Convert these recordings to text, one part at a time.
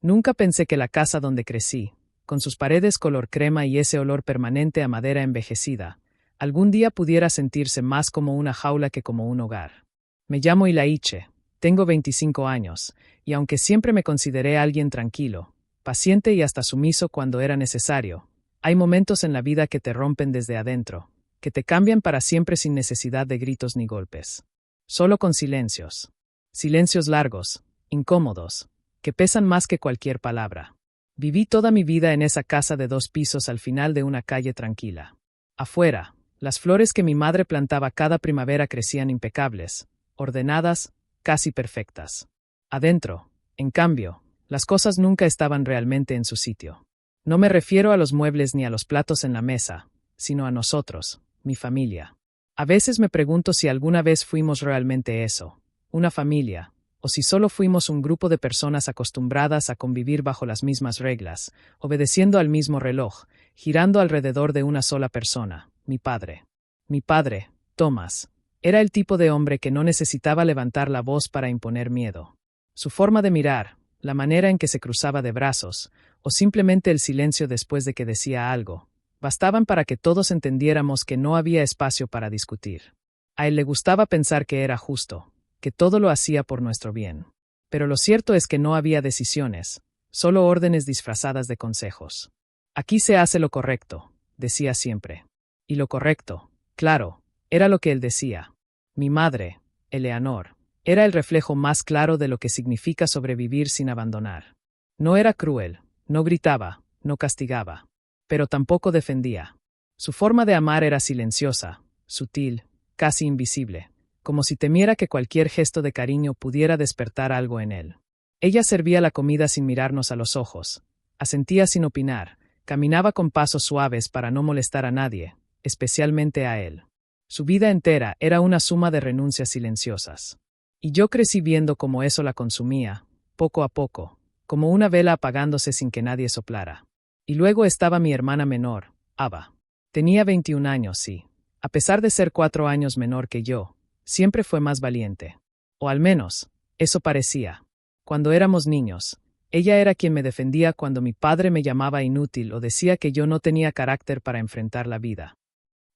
Nunca pensé que la casa donde crecí, con sus paredes color crema y ese olor permanente a madera envejecida, algún día pudiera sentirse más como una jaula que como un hogar. Me llamo Ilaiche, tengo 25 años, y aunque siempre me consideré alguien tranquilo, paciente y hasta sumiso cuando era necesario, hay momentos en la vida que te rompen desde adentro, que te cambian para siempre sin necesidad de gritos ni golpes. Solo con silencios. Silencios largos, incómodos, que pesan más que cualquier palabra. Viví toda mi vida en esa casa de 2 pisos al final de una calle tranquila. Afuera, las flores que mi madre plantaba cada primavera crecían impecables, ordenadas, casi perfectas. Adentro, en cambio, las cosas nunca estaban realmente en su sitio. No me refiero a los muebles ni a los platos en la mesa, sino a nosotros, mi familia. A veces me pregunto si alguna vez fuimos realmente eso, una familia, o si solo fuimos un grupo de personas acostumbradas a convivir bajo las mismas reglas, obedeciendo al mismo reloj, girando alrededor de una sola persona, mi padre. Mi padre, Thomas, era el tipo de hombre que no necesitaba levantar la voz para imponer miedo. Su forma de mirar, la manera en que se cruzaba de brazos, o simplemente el silencio después de que decía algo, bastaban para que todos entendiéramos que no había espacio para discutir. A él le gustaba pensar que era justo, que todo lo hacía por nuestro bien. Pero lo cierto es que no había decisiones, solo órdenes disfrazadas de consejos. Aquí se hace lo correcto, decía siempre. Y lo correcto, claro, era lo que él decía. Mi madre, Eleanor, era el reflejo más claro de lo que significa sobrevivir sin abandonar. No era cruel, no gritaba, no castigaba, pero tampoco defendía. Su forma de amar era silenciosa, sutil, casi invisible, como si temiera que cualquier gesto de cariño pudiera despertar algo en él. Ella servía la comida sin mirarnos a los ojos, asentía sin opinar, caminaba con pasos suaves para no molestar a nadie, especialmente a él. Su vida entera era una suma de renuncias silenciosas. Y yo crecí viendo cómo eso la consumía, poco a poco, como una vela apagándose sin que nadie soplara. Y luego estaba mi hermana menor, Ava. Tenía 21 años y, a pesar de ser 4 años menor que yo, siempre fue más valiente. O al menos, eso parecía. Cuando éramos niños, ella era quien me defendía cuando mi padre me llamaba inútil o decía que yo no tenía carácter para enfrentar la vida.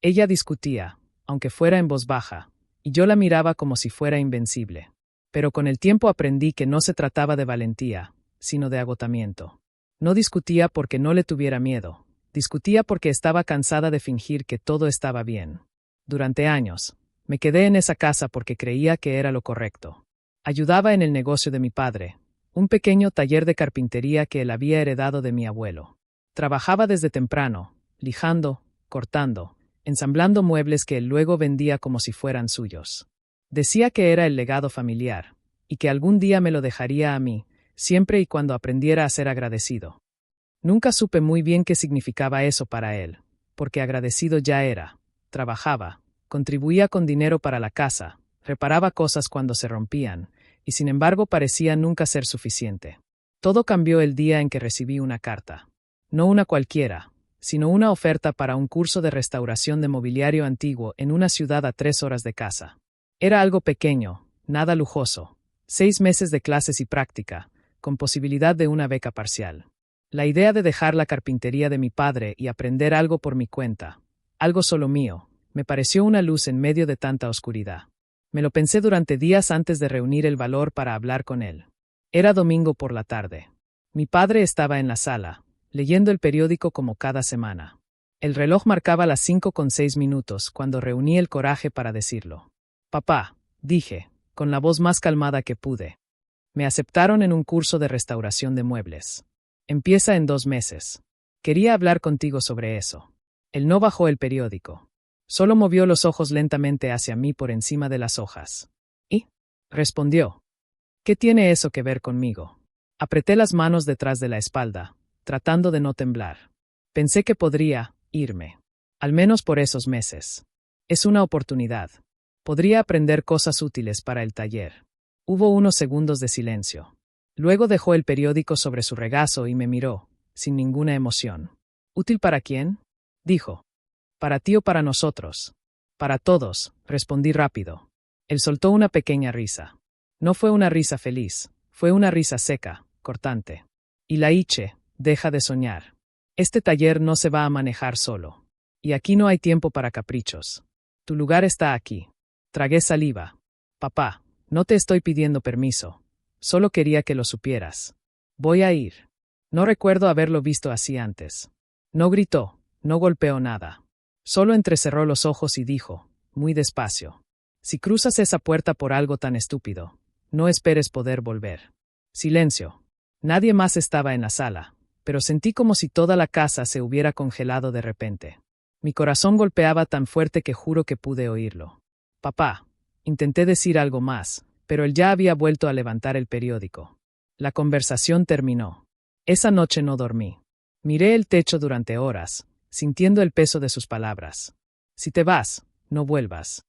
Ella discutía, aunque fuera en voz baja, y yo la miraba como si fuera invencible. Pero con el tiempo aprendí que no se trataba de valentía, sino de agotamiento. No discutía porque no le tuviera miedo, discutía porque estaba cansada de fingir que todo estaba bien. Durante años, me quedé en esa casa porque creía que era lo correcto. Ayudaba en el negocio de mi padre, un pequeño taller de carpintería que él había heredado de mi abuelo. Trabajaba desde temprano, lijando, cortando, ensamblando muebles que él luego vendía como si fueran suyos. Decía que era el legado familiar, y que algún día me lo dejaría a mí, siempre y cuando aprendiera a ser agradecido. Nunca supe muy bien qué significaba eso para él, porque agradecido ya era. Trabajaba, contribuía con dinero para la casa, reparaba cosas cuando se rompían, y sin embargo parecía nunca ser suficiente. Todo cambió el día en que recibí una carta. No una cualquiera, sino una oferta para un curso de restauración de mobiliario antiguo en una ciudad a 3 horas de casa. Era algo pequeño, nada lujoso, 6 meses de clases y práctica, con posibilidad de una beca parcial. La idea de dejar la carpintería de mi padre y aprender algo por mi cuenta, algo solo mío, me pareció una luz en medio de tanta oscuridad. Me lo pensé durante días antes de reunir el valor para hablar con él. Era domingo por la tarde. Mi padre estaba en la sala, leyendo el periódico como cada semana. El reloj marcaba las 5:06 cuando reuní el coraje para decirlo. Papá, dije, con la voz más calmada que pude. Me aceptaron en un curso de restauración de muebles. Empieza en 2 meses. Quería hablar contigo sobre eso. Él no bajó el periódico. Solo movió los ojos lentamente hacia mí por encima de las hojas. ¿Y? Respondió. ¿Qué tiene eso que ver conmigo? Apreté las manos detrás de la espalda, tratando de no temblar. Pensé que podría irme. Al menos por esos meses. Es una oportunidad. Podría aprender cosas útiles para el taller. Hubo unos segundos de silencio. Luego dejó el periódico sobre su regazo y me miró, sin ninguna emoción. ¿Útil para quién? Dijo. ¿Para ti o para nosotros? Para todos, respondí rápido. Él soltó una pequeña risa. No fue una risa feliz, fue una risa seca, cortante. Ilaiche, deja de soñar. Este taller no se va a manejar solo. Y aquí no hay tiempo para caprichos. Tu lugar está aquí. Tragué saliva. Papá, no te estoy pidiendo permiso. Solo quería que lo supieras. Voy a ir. No recuerdo haberlo visto así antes. No gritó, no golpeó nada. Solo entrecerró los ojos y dijo, muy despacio. Si cruzas esa puerta por algo tan estúpido, no esperes poder volver. Silencio. Nadie más estaba en la sala, pero sentí como si toda la casa se hubiera congelado de repente. Mi corazón golpeaba tan fuerte que juro que pude oírlo. Papá. Intenté decir algo más, pero él ya había vuelto a levantar el periódico. La conversación terminó. Esa noche no dormí. Miré el techo durante horas, sintiendo el peso de sus palabras. Si te vas, no vuelvas.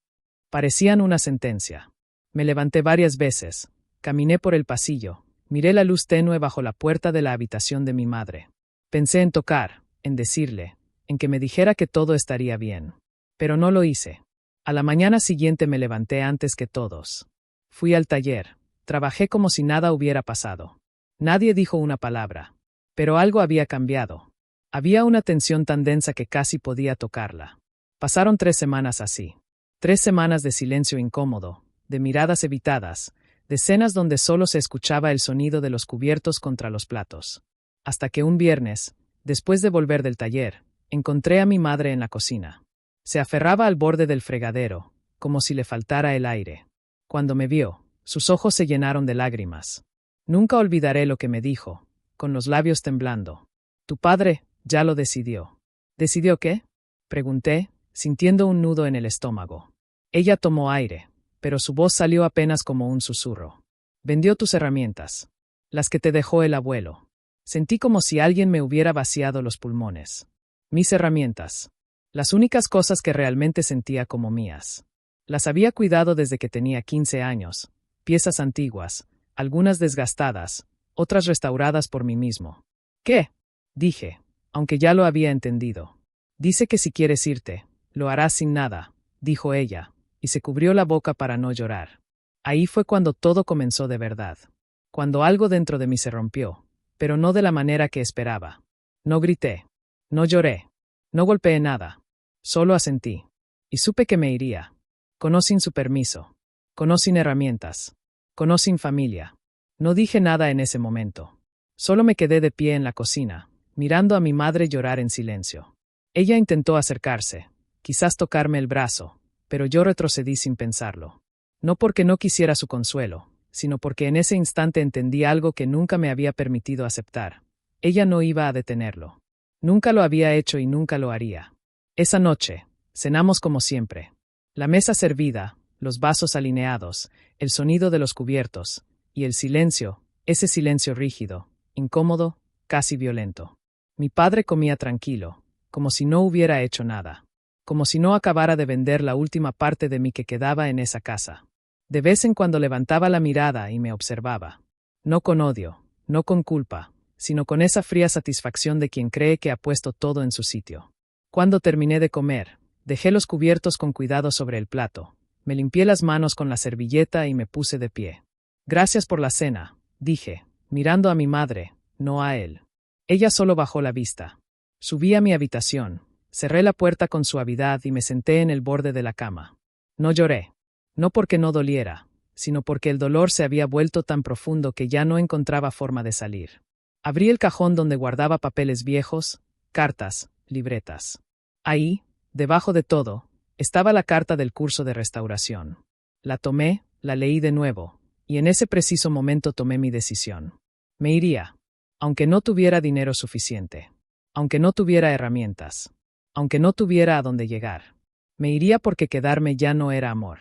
Parecían una sentencia. Me levanté varias veces, caminé por el pasillo, miré la luz tenue bajo la puerta de la habitación de mi madre. Pensé en tocar, en decirle, en que me dijera que todo estaría bien. Pero no lo hice. A la mañana siguiente me levanté antes que todos. Fui al taller, trabajé como si nada hubiera pasado. Nadie dijo una palabra. Pero algo había cambiado. Había una tensión tan densa que casi podía tocarla. Pasaron 3 semanas así. 3 semanas de silencio incómodo, de miradas evitadas, de escenas donde solo se escuchaba el sonido de los cubiertos contra los platos. Hasta que un viernes, después de volver del taller, encontré a mi madre en la cocina. Se aferraba al borde del fregadero, como si le faltara el aire. Cuando me vio, sus ojos se llenaron de lágrimas. Nunca olvidaré lo que me dijo, con los labios temblando. Tu padre ya lo decidió. ¿Decidió qué? Pregunté, sintiendo un nudo en el estómago. Ella tomó aire, pero su voz salió apenas como un susurro. Vendió tus herramientas. Las que te dejó el abuelo. Sentí como si alguien me hubiera vaciado los pulmones. Mis herramientas. Las únicas cosas que realmente sentía como mías. Las había cuidado desde que tenía 15 años. Piezas antiguas, algunas desgastadas, otras restauradas por mí mismo. ¿Qué? Dije, aunque ya lo había entendido. Dice que si quieres irte, lo harás sin nada, dijo ella, y se cubrió la boca para no llorar. Ahí fue cuando todo comenzó de verdad. Cuando algo dentro de mí se rompió, pero no de la manera que esperaba. No grité. No lloré. No golpeé nada. Solo asentí. Y supe que me iría. Con sin su permiso. Con sin herramientas. Con sin familia. No dije nada en ese momento. Solo me quedé de pie en la cocina, mirando a mi madre llorar en silencio. Ella intentó acercarse, quizás tocarme el brazo, pero yo retrocedí sin pensarlo. No porque no quisiera su consuelo, sino porque en ese instante entendí algo que nunca me había permitido aceptar. Ella no iba a detenerlo. Nunca lo había hecho y nunca lo haría. Esa noche, cenamos como siempre. La mesa servida, los vasos alineados, el sonido de los cubiertos, y el silencio, ese silencio rígido, incómodo, casi violento. Mi padre comía tranquilo, como si no hubiera hecho nada. Como si no acabara de vender la última parte de mí que quedaba en esa casa. De vez en cuando levantaba la mirada y me observaba. No con odio, no con culpa, sino con esa fría satisfacción de quien cree que ha puesto todo en su sitio. Cuando terminé de comer, dejé los cubiertos con cuidado sobre el plato, me limpié las manos con la servilleta y me puse de pie. Gracias por la cena, dije, mirando a mi madre, no a él. Ella solo bajó la vista. Subí a mi habitación, cerré la puerta con suavidad y me senté en el borde de la cama. No lloré. No porque no doliera, sino porque el dolor se había vuelto tan profundo que ya no encontraba forma de salir. Abrí el cajón donde guardaba papeles viejos, cartas, libretas. Ahí, debajo de todo, estaba la carta del curso de restauración. La tomé, la leí de nuevo, y en ese preciso momento tomé mi decisión. Me iría, aunque no tuviera dinero suficiente, aunque no tuviera herramientas, aunque no tuviera a dónde llegar. Me iría porque quedarme ya no era amor.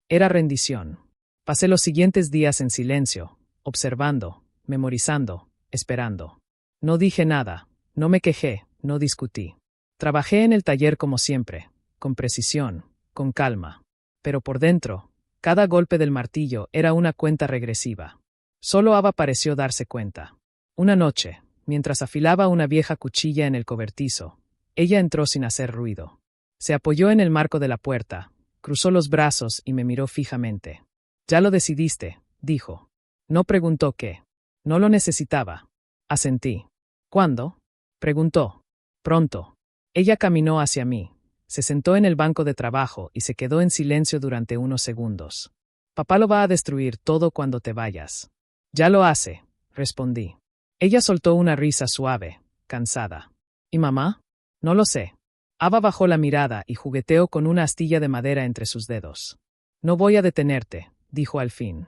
Era rendición. Pasé los siguientes días en silencio, observando, memorizando, esperando. No dije nada, no me quejé, no discutí. Trabajé en el taller como siempre, con precisión, con calma. Pero por dentro, cada golpe del martillo era una cuenta regresiva. Solo Ava pareció darse cuenta. Una noche, mientras afilaba una vieja cuchilla en el cobertizo, ella entró sin hacer ruido. Se apoyó en el marco de la puerta, cruzó los brazos y me miró fijamente. «Ya lo decidiste», dijo. No preguntó qué. No lo necesitaba. Asentí. ¿Cuándo? Preguntó. Pronto. Ella caminó hacia mí, se sentó en el banco de trabajo y se quedó en silencio durante unos segundos. Papá lo va a destruir todo cuando te vayas. Ya lo hace, respondí. Ella soltó una risa suave, cansada. ¿Y mamá? No lo sé. Ava bajó la mirada y jugueteó con una astilla de madera entre sus dedos. No voy a detenerte, dijo al fin.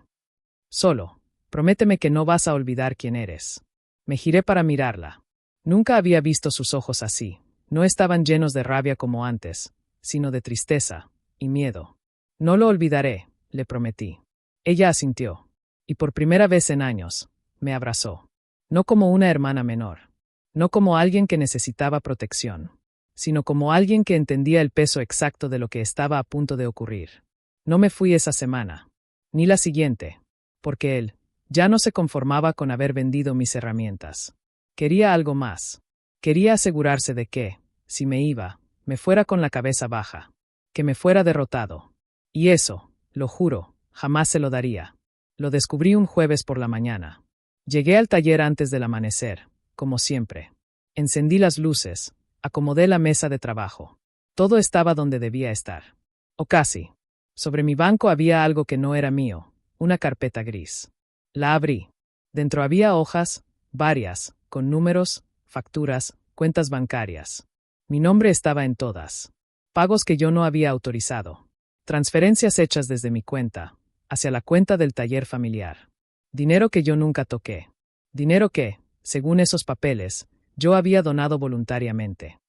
Solo, prométeme que no vas a olvidar quién eres. Me giré para mirarla. Nunca había visto sus ojos así. No estaban llenos de rabia como antes, sino de tristeza y miedo. No lo olvidaré, le prometí. Ella asintió. Y por primera vez en años, me abrazó. No como una hermana menor. No como alguien que necesitaba protección, sino como alguien que entendía el peso exacto de lo que estaba a punto de ocurrir. No me fui esa semana, ni la siguiente, porque él ya no se conformaba con haber vendido mis herramientas. Quería algo más. Quería asegurarse de que, si me iba, me fuera con la cabeza baja, que me fuera derrotado. Y eso, lo juro, jamás se lo daría. Lo descubrí un jueves por la mañana. Llegué al taller antes del amanecer, como siempre. Encendí las luces, acomodé la mesa de trabajo. Todo estaba donde debía estar. O casi. Sobre mi banco había algo que no era mío, una carpeta gris. La abrí. Dentro había hojas, varias, con números, facturas, cuentas bancarias. Mi nombre estaba en todas. Pagos que yo no había autorizado. Transferencias hechas desde mi cuenta, hacia la cuenta del taller familiar. Dinero que yo nunca toqué. Dinero que, según esos papeles, yo había donado voluntariamente.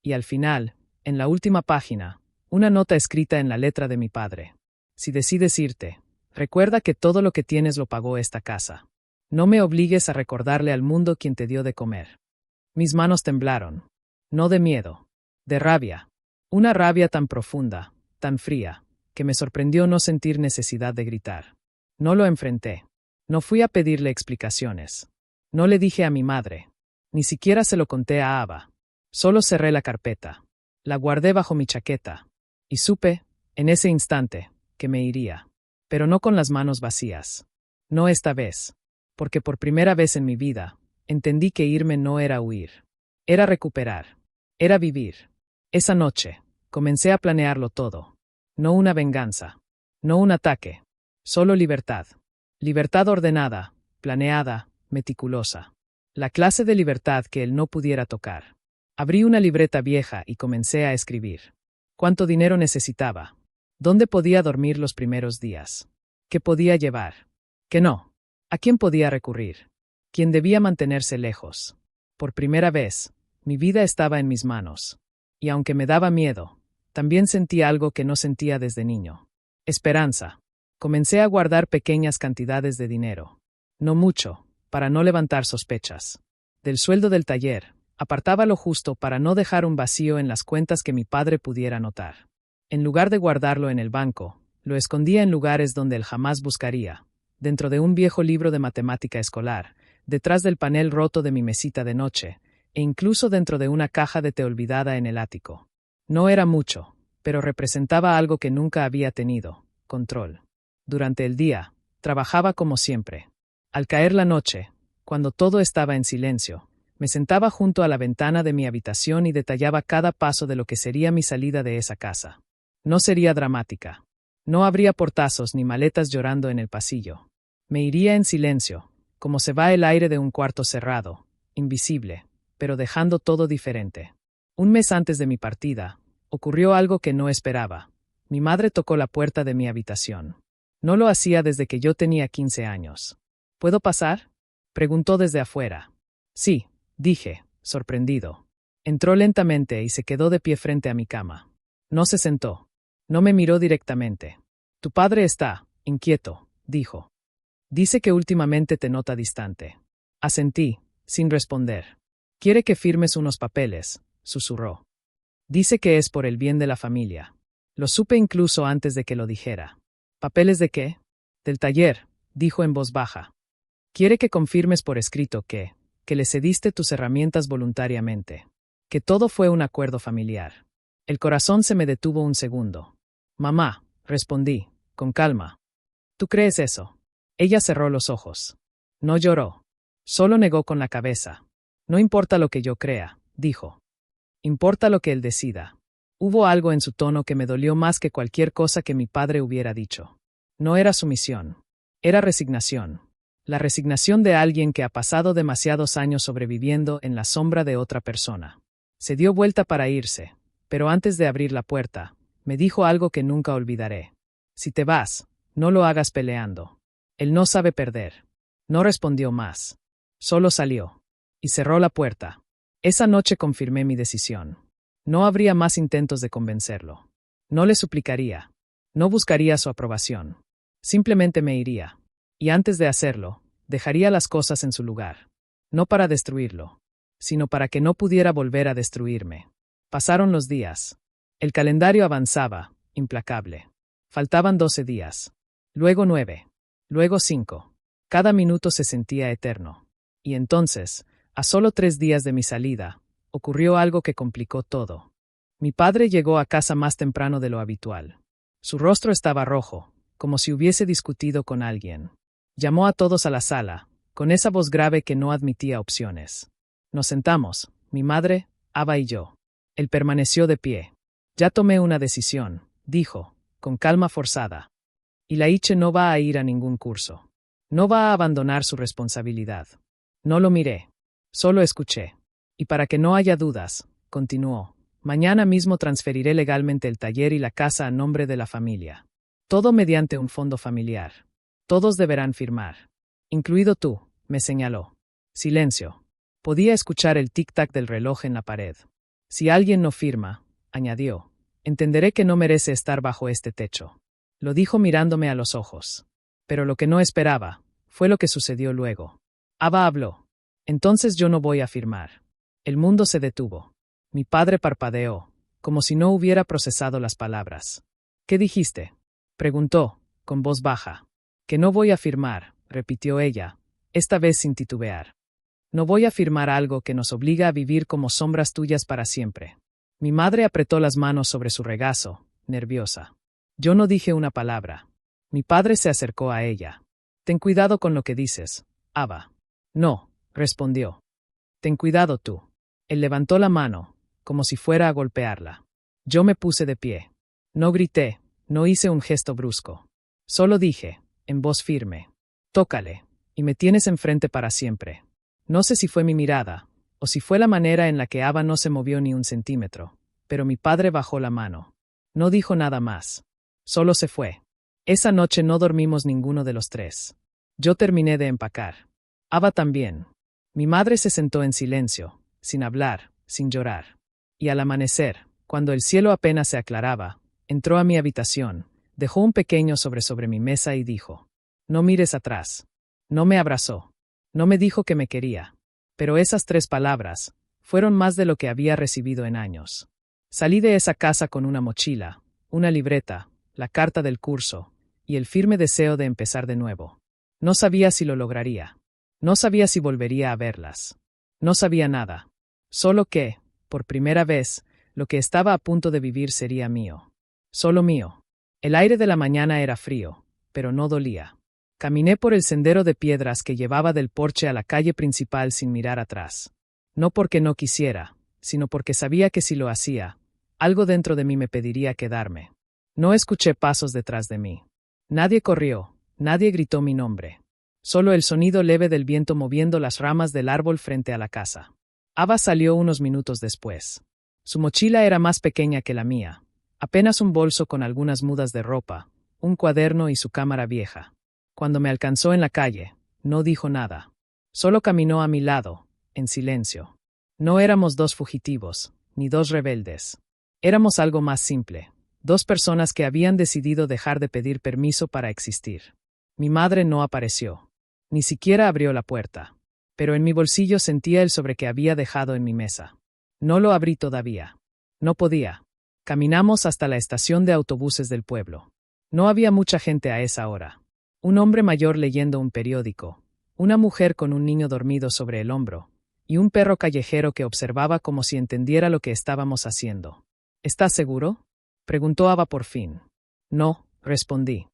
Y al final, en la última página, una nota escrita en la letra de mi padre. Si decides irte, recuerda que todo lo que tienes lo pagó esta casa. No me obligues a recordarle al mundo quién te dio de comer. Mis manos temblaron. No de miedo, de rabia. Una rabia tan profunda, tan fría, que me sorprendió no sentir necesidad de gritar. No lo enfrenté. No fui a pedirle explicaciones. No le dije a mi madre. Ni siquiera se lo conté a Ava. Solo cerré la carpeta. La guardé bajo mi chaqueta. Y supe, en ese instante, que me iría. Pero no con las manos vacías. No esta vez. Porque por primera vez en mi vida, entendí que irme no era huir. Era recuperar. Era vivir. Esa noche, comencé a planearlo todo. No una venganza. No un ataque. Solo libertad. Libertad ordenada, planeada, meticulosa. La clase de libertad que él no pudiera tocar. Abrí una libreta vieja y comencé a escribir. ¿Cuánto dinero necesitaba? ¿Dónde podía dormir los primeros días? ¿Qué podía llevar? ¿Qué no? ¿A quién podía recurrir? ¿Quién debía mantenerse lejos? Por primera vez, mi vida estaba en mis manos. Y aunque me daba miedo, también sentí algo que no sentía desde niño. Esperanza. Comencé a guardar pequeñas cantidades de dinero. No mucho, para no levantar sospechas. Del sueldo del taller, apartaba lo justo para no dejar un vacío en las cuentas que mi padre pudiera notar. En lugar de guardarlo en el banco, lo escondía en lugares donde él jamás buscaría, dentro de un viejo libro de matemática escolar, detrás del panel roto de mi mesita de noche, e incluso dentro de una caja de té olvidada en el ático. No era mucho, pero representaba algo que nunca había tenido: control. Durante el día, trabajaba como siempre. Al caer la noche, cuando todo estaba en silencio, me sentaba junto a la ventana de mi habitación y detallaba cada paso de lo que sería mi salida de esa casa. No sería dramática. No habría portazos ni maletas llorando en el pasillo. Me iría en silencio, como se va el aire de un cuarto cerrado, invisible, pero dejando todo diferente. Un mes antes de mi partida, ocurrió algo que no esperaba. Mi madre tocó la puerta de mi habitación. No lo hacía desde que yo tenía 15 años. ¿Puedo pasar?, preguntó desde afuera. Sí, dije, sorprendido. Entró lentamente y se quedó de pie frente a mi cama. No se sentó. No me miró directamente. Tu padre está inquieto, dijo. Dice que últimamente te nota distante. Asentí, sin responder. Quiere que firmes unos papeles, susurró. Dice que es por el bien de la familia. Lo supe incluso antes de que lo dijera. ¿Papeles de qué? Del taller, dijo en voz baja. Quiere que confirmes por escrito que le cediste tus herramientas voluntariamente. Que todo fue un acuerdo familiar. El corazón se me detuvo un segundo. Mamá, respondí, con calma. ¿Tú crees eso? Ella cerró los ojos. No lloró. Solo negó con la cabeza. No importa lo que yo crea, dijo. Importa lo que él decida. Hubo algo en su tono que me dolió más que cualquier cosa que mi padre hubiera dicho. No era sumisión. Era resignación. La resignación de alguien que ha pasado demasiados años sobreviviendo en la sombra de otra persona. Se dio vuelta para irse, pero antes de abrir la puerta, me dijo algo que nunca olvidaré. Si te vas, no lo hagas peleando. Él no sabe perder. No respondió más. Solo salió. Y cerró la puerta. Esa noche confirmé mi decisión. No habría más intentos de convencerlo. No le suplicaría. No buscaría su aprobación. Simplemente me iría. Y antes de hacerlo, dejaría las cosas en su lugar. No para destruirlo, sino para que no pudiera volver a destruirme. Pasaron los días. El calendario avanzaba, implacable. Faltaban 12 días. Luego 9. Luego 5. Cada minuto se sentía eterno. Y entonces, a solo 3 días de mi salida, ocurrió algo que complicó todo. Mi padre llegó a casa más temprano de lo habitual. Su rostro estaba rojo, como si hubiese discutido con alguien. Llamó a todos a la sala, con esa voz grave que no admitía opciones. Nos sentamos, mi madre, Ava y yo. Él permaneció de pie. Ya tomé una decisión, dijo, con calma forzada. Ilaiche no va a ir a ningún curso. No va a abandonar su responsabilidad. No lo miré. Solo escuché. Y para que no haya dudas, continuó, mañana mismo transferiré legalmente el taller y la casa a nombre de la familia. Todo mediante un fondo familiar. Todos deberán firmar. Incluido tú, me señaló. Silencio. Podía escuchar el tic-tac del reloj en la pared. Si alguien no firma, añadió, entenderé que no merece estar bajo este techo. Lo dijo mirándome a los ojos. Pero lo que no esperaba, fue lo que sucedió luego. Ava habló. Entonces yo no voy a firmar. El mundo se detuvo. Mi padre parpadeó, como si no hubiera procesado las palabras. ¿Qué dijiste? Preguntó, con voz baja. Que no voy a firmar, repitió ella, esta vez sin titubear. No voy a firmar algo que nos obliga a vivir como sombras tuyas para siempre. Mi madre apretó las manos sobre su regazo, nerviosa. Yo no dije una palabra. Mi padre se acercó a ella. Ten cuidado con lo que dices, Ava. No, respondió. Ten cuidado tú. Él levantó la mano, como si fuera a golpearla. Yo me puse de pie. No grité, no hice un gesto brusco. Solo dije, en voz firme, tócale, y me tienes enfrente para siempre. No sé si fue mi mirada, o si fue la manera en la que Ava no se movió ni un centímetro, pero mi padre bajó la mano. No dijo nada más. Solo se fue. Esa noche no dormimos ninguno de los tres. Yo terminé de empacar. Ava también. Mi madre se sentó en silencio, sin hablar, sin llorar. Y al amanecer, cuando el cielo apenas se aclaraba, entró a mi habitación, dejó un pequeño sobre mi mesa y dijo, no mires atrás. No me abrazó. No me dijo que me quería. Pero esas 3 palabras fueron más de lo que había recibido en años. Salí de esa casa con una mochila, una libreta, la carta del curso, y el firme deseo de empezar de nuevo. No sabía si lo lograría. No sabía si volvería a verlas. No sabía nada. Solo que, por primera vez, lo que estaba a punto de vivir sería mío. Solo mío. El aire de la mañana era frío, pero no dolía. Caminé por el sendero de piedras que llevaba del porche a la calle principal sin mirar atrás. No porque no quisiera, sino porque sabía que si lo hacía, algo dentro de mí me pediría quedarme. No escuché pasos detrás de mí. Nadie corrió, nadie gritó mi nombre. Solo el sonido leve del viento moviendo las ramas del árbol frente a la casa. Ava salió unos minutos después. Su mochila era más pequeña que la mía, apenas un bolso con algunas mudas de ropa, un cuaderno y su cámara vieja. Cuando me alcanzó en la calle, no dijo nada. Solo caminó a mi lado, en silencio. No éramos 2 fugitivos, ni 2 rebeldes. Éramos algo más simple, 2 personas que habían decidido dejar de pedir permiso para existir. Mi madre no apareció. Ni siquiera abrió la puerta. Pero en mi bolsillo sentía el sobre que había dejado en mi mesa. No lo abrí todavía. No podía. Caminamos hasta la estación de autobuses del pueblo. No había mucha gente a esa hora. Un hombre mayor leyendo un periódico, una mujer con un niño dormido sobre el hombro, y un perro callejero que observaba como si entendiera lo que estábamos haciendo. ¿Estás seguro?, preguntó Ava por fin. No, respondí.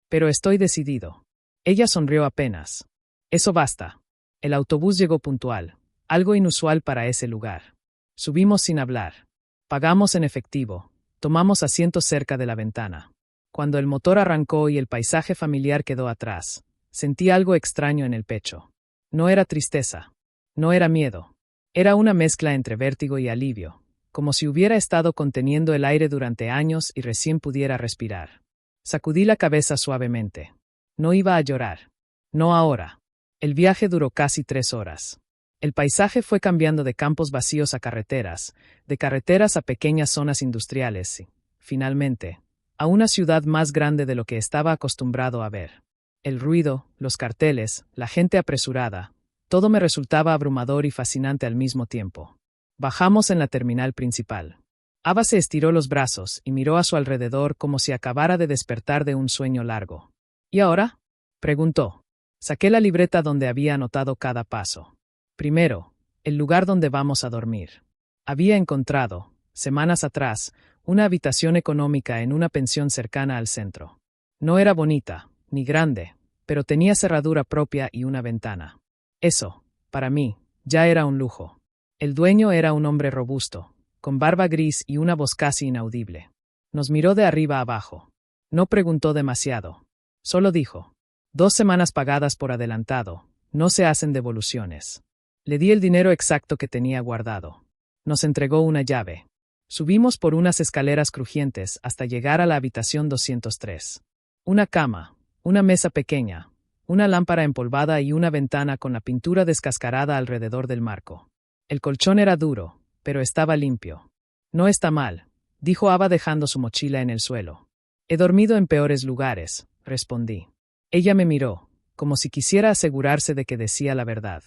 Pero estoy decidido. Ella sonrió apenas. Eso basta. El autobús llegó puntual, algo inusual para ese lugar. Subimos sin hablar. Pagamos en efectivo. Tomamos asientos cerca de la ventana. Cuando el motor arrancó y el paisaje familiar quedó atrás, sentí algo extraño en el pecho. No era tristeza. No era miedo. Era una mezcla entre vértigo y alivio, como si hubiera estado conteniendo el aire durante años y recién pudiera respirar. Sacudí la cabeza suavemente. No iba a llorar. No ahora. El viaje duró casi 3 horas. El paisaje fue cambiando de campos vacíos a carreteras, de carreteras a pequeñas zonas industriales y, finalmente, a una ciudad más grande de lo que estaba acostumbrado a ver. El ruido, los carteles, la gente apresurada, todo me resultaba abrumador y fascinante al mismo tiempo. Bajamos en la terminal principal. Ava se estiró los brazos y miró a su alrededor como si acabara de despertar de un sueño largo. ¿Y ahora?, preguntó. Saqué la libreta donde había anotado cada paso. Primero, el lugar donde vamos a dormir. Había encontrado, semanas atrás, una habitación económica en una pensión cercana al centro. No era bonita, ni grande, pero tenía cerradura propia y una ventana. Eso, para mí, ya era un lujo. El dueño era un hombre robusto, con barba gris y una voz casi inaudible. Nos miró de arriba abajo. No preguntó demasiado. Solo dijo: 2 semanas pagadas por adelantado, no se hacen devoluciones. Le di el dinero exacto que tenía guardado. Nos entregó una llave. Subimos por unas escaleras crujientes hasta llegar a la habitación 203. Una cama, una mesa pequeña, una lámpara empolvada y una ventana con la pintura descascarada alrededor del marco. El colchón era duro, pero estaba limpio. No está mal, dijo Ava dejando su mochila en el suelo. He dormido en peores lugares, respondí. Ella me miró, como si quisiera asegurarse de que decía la verdad.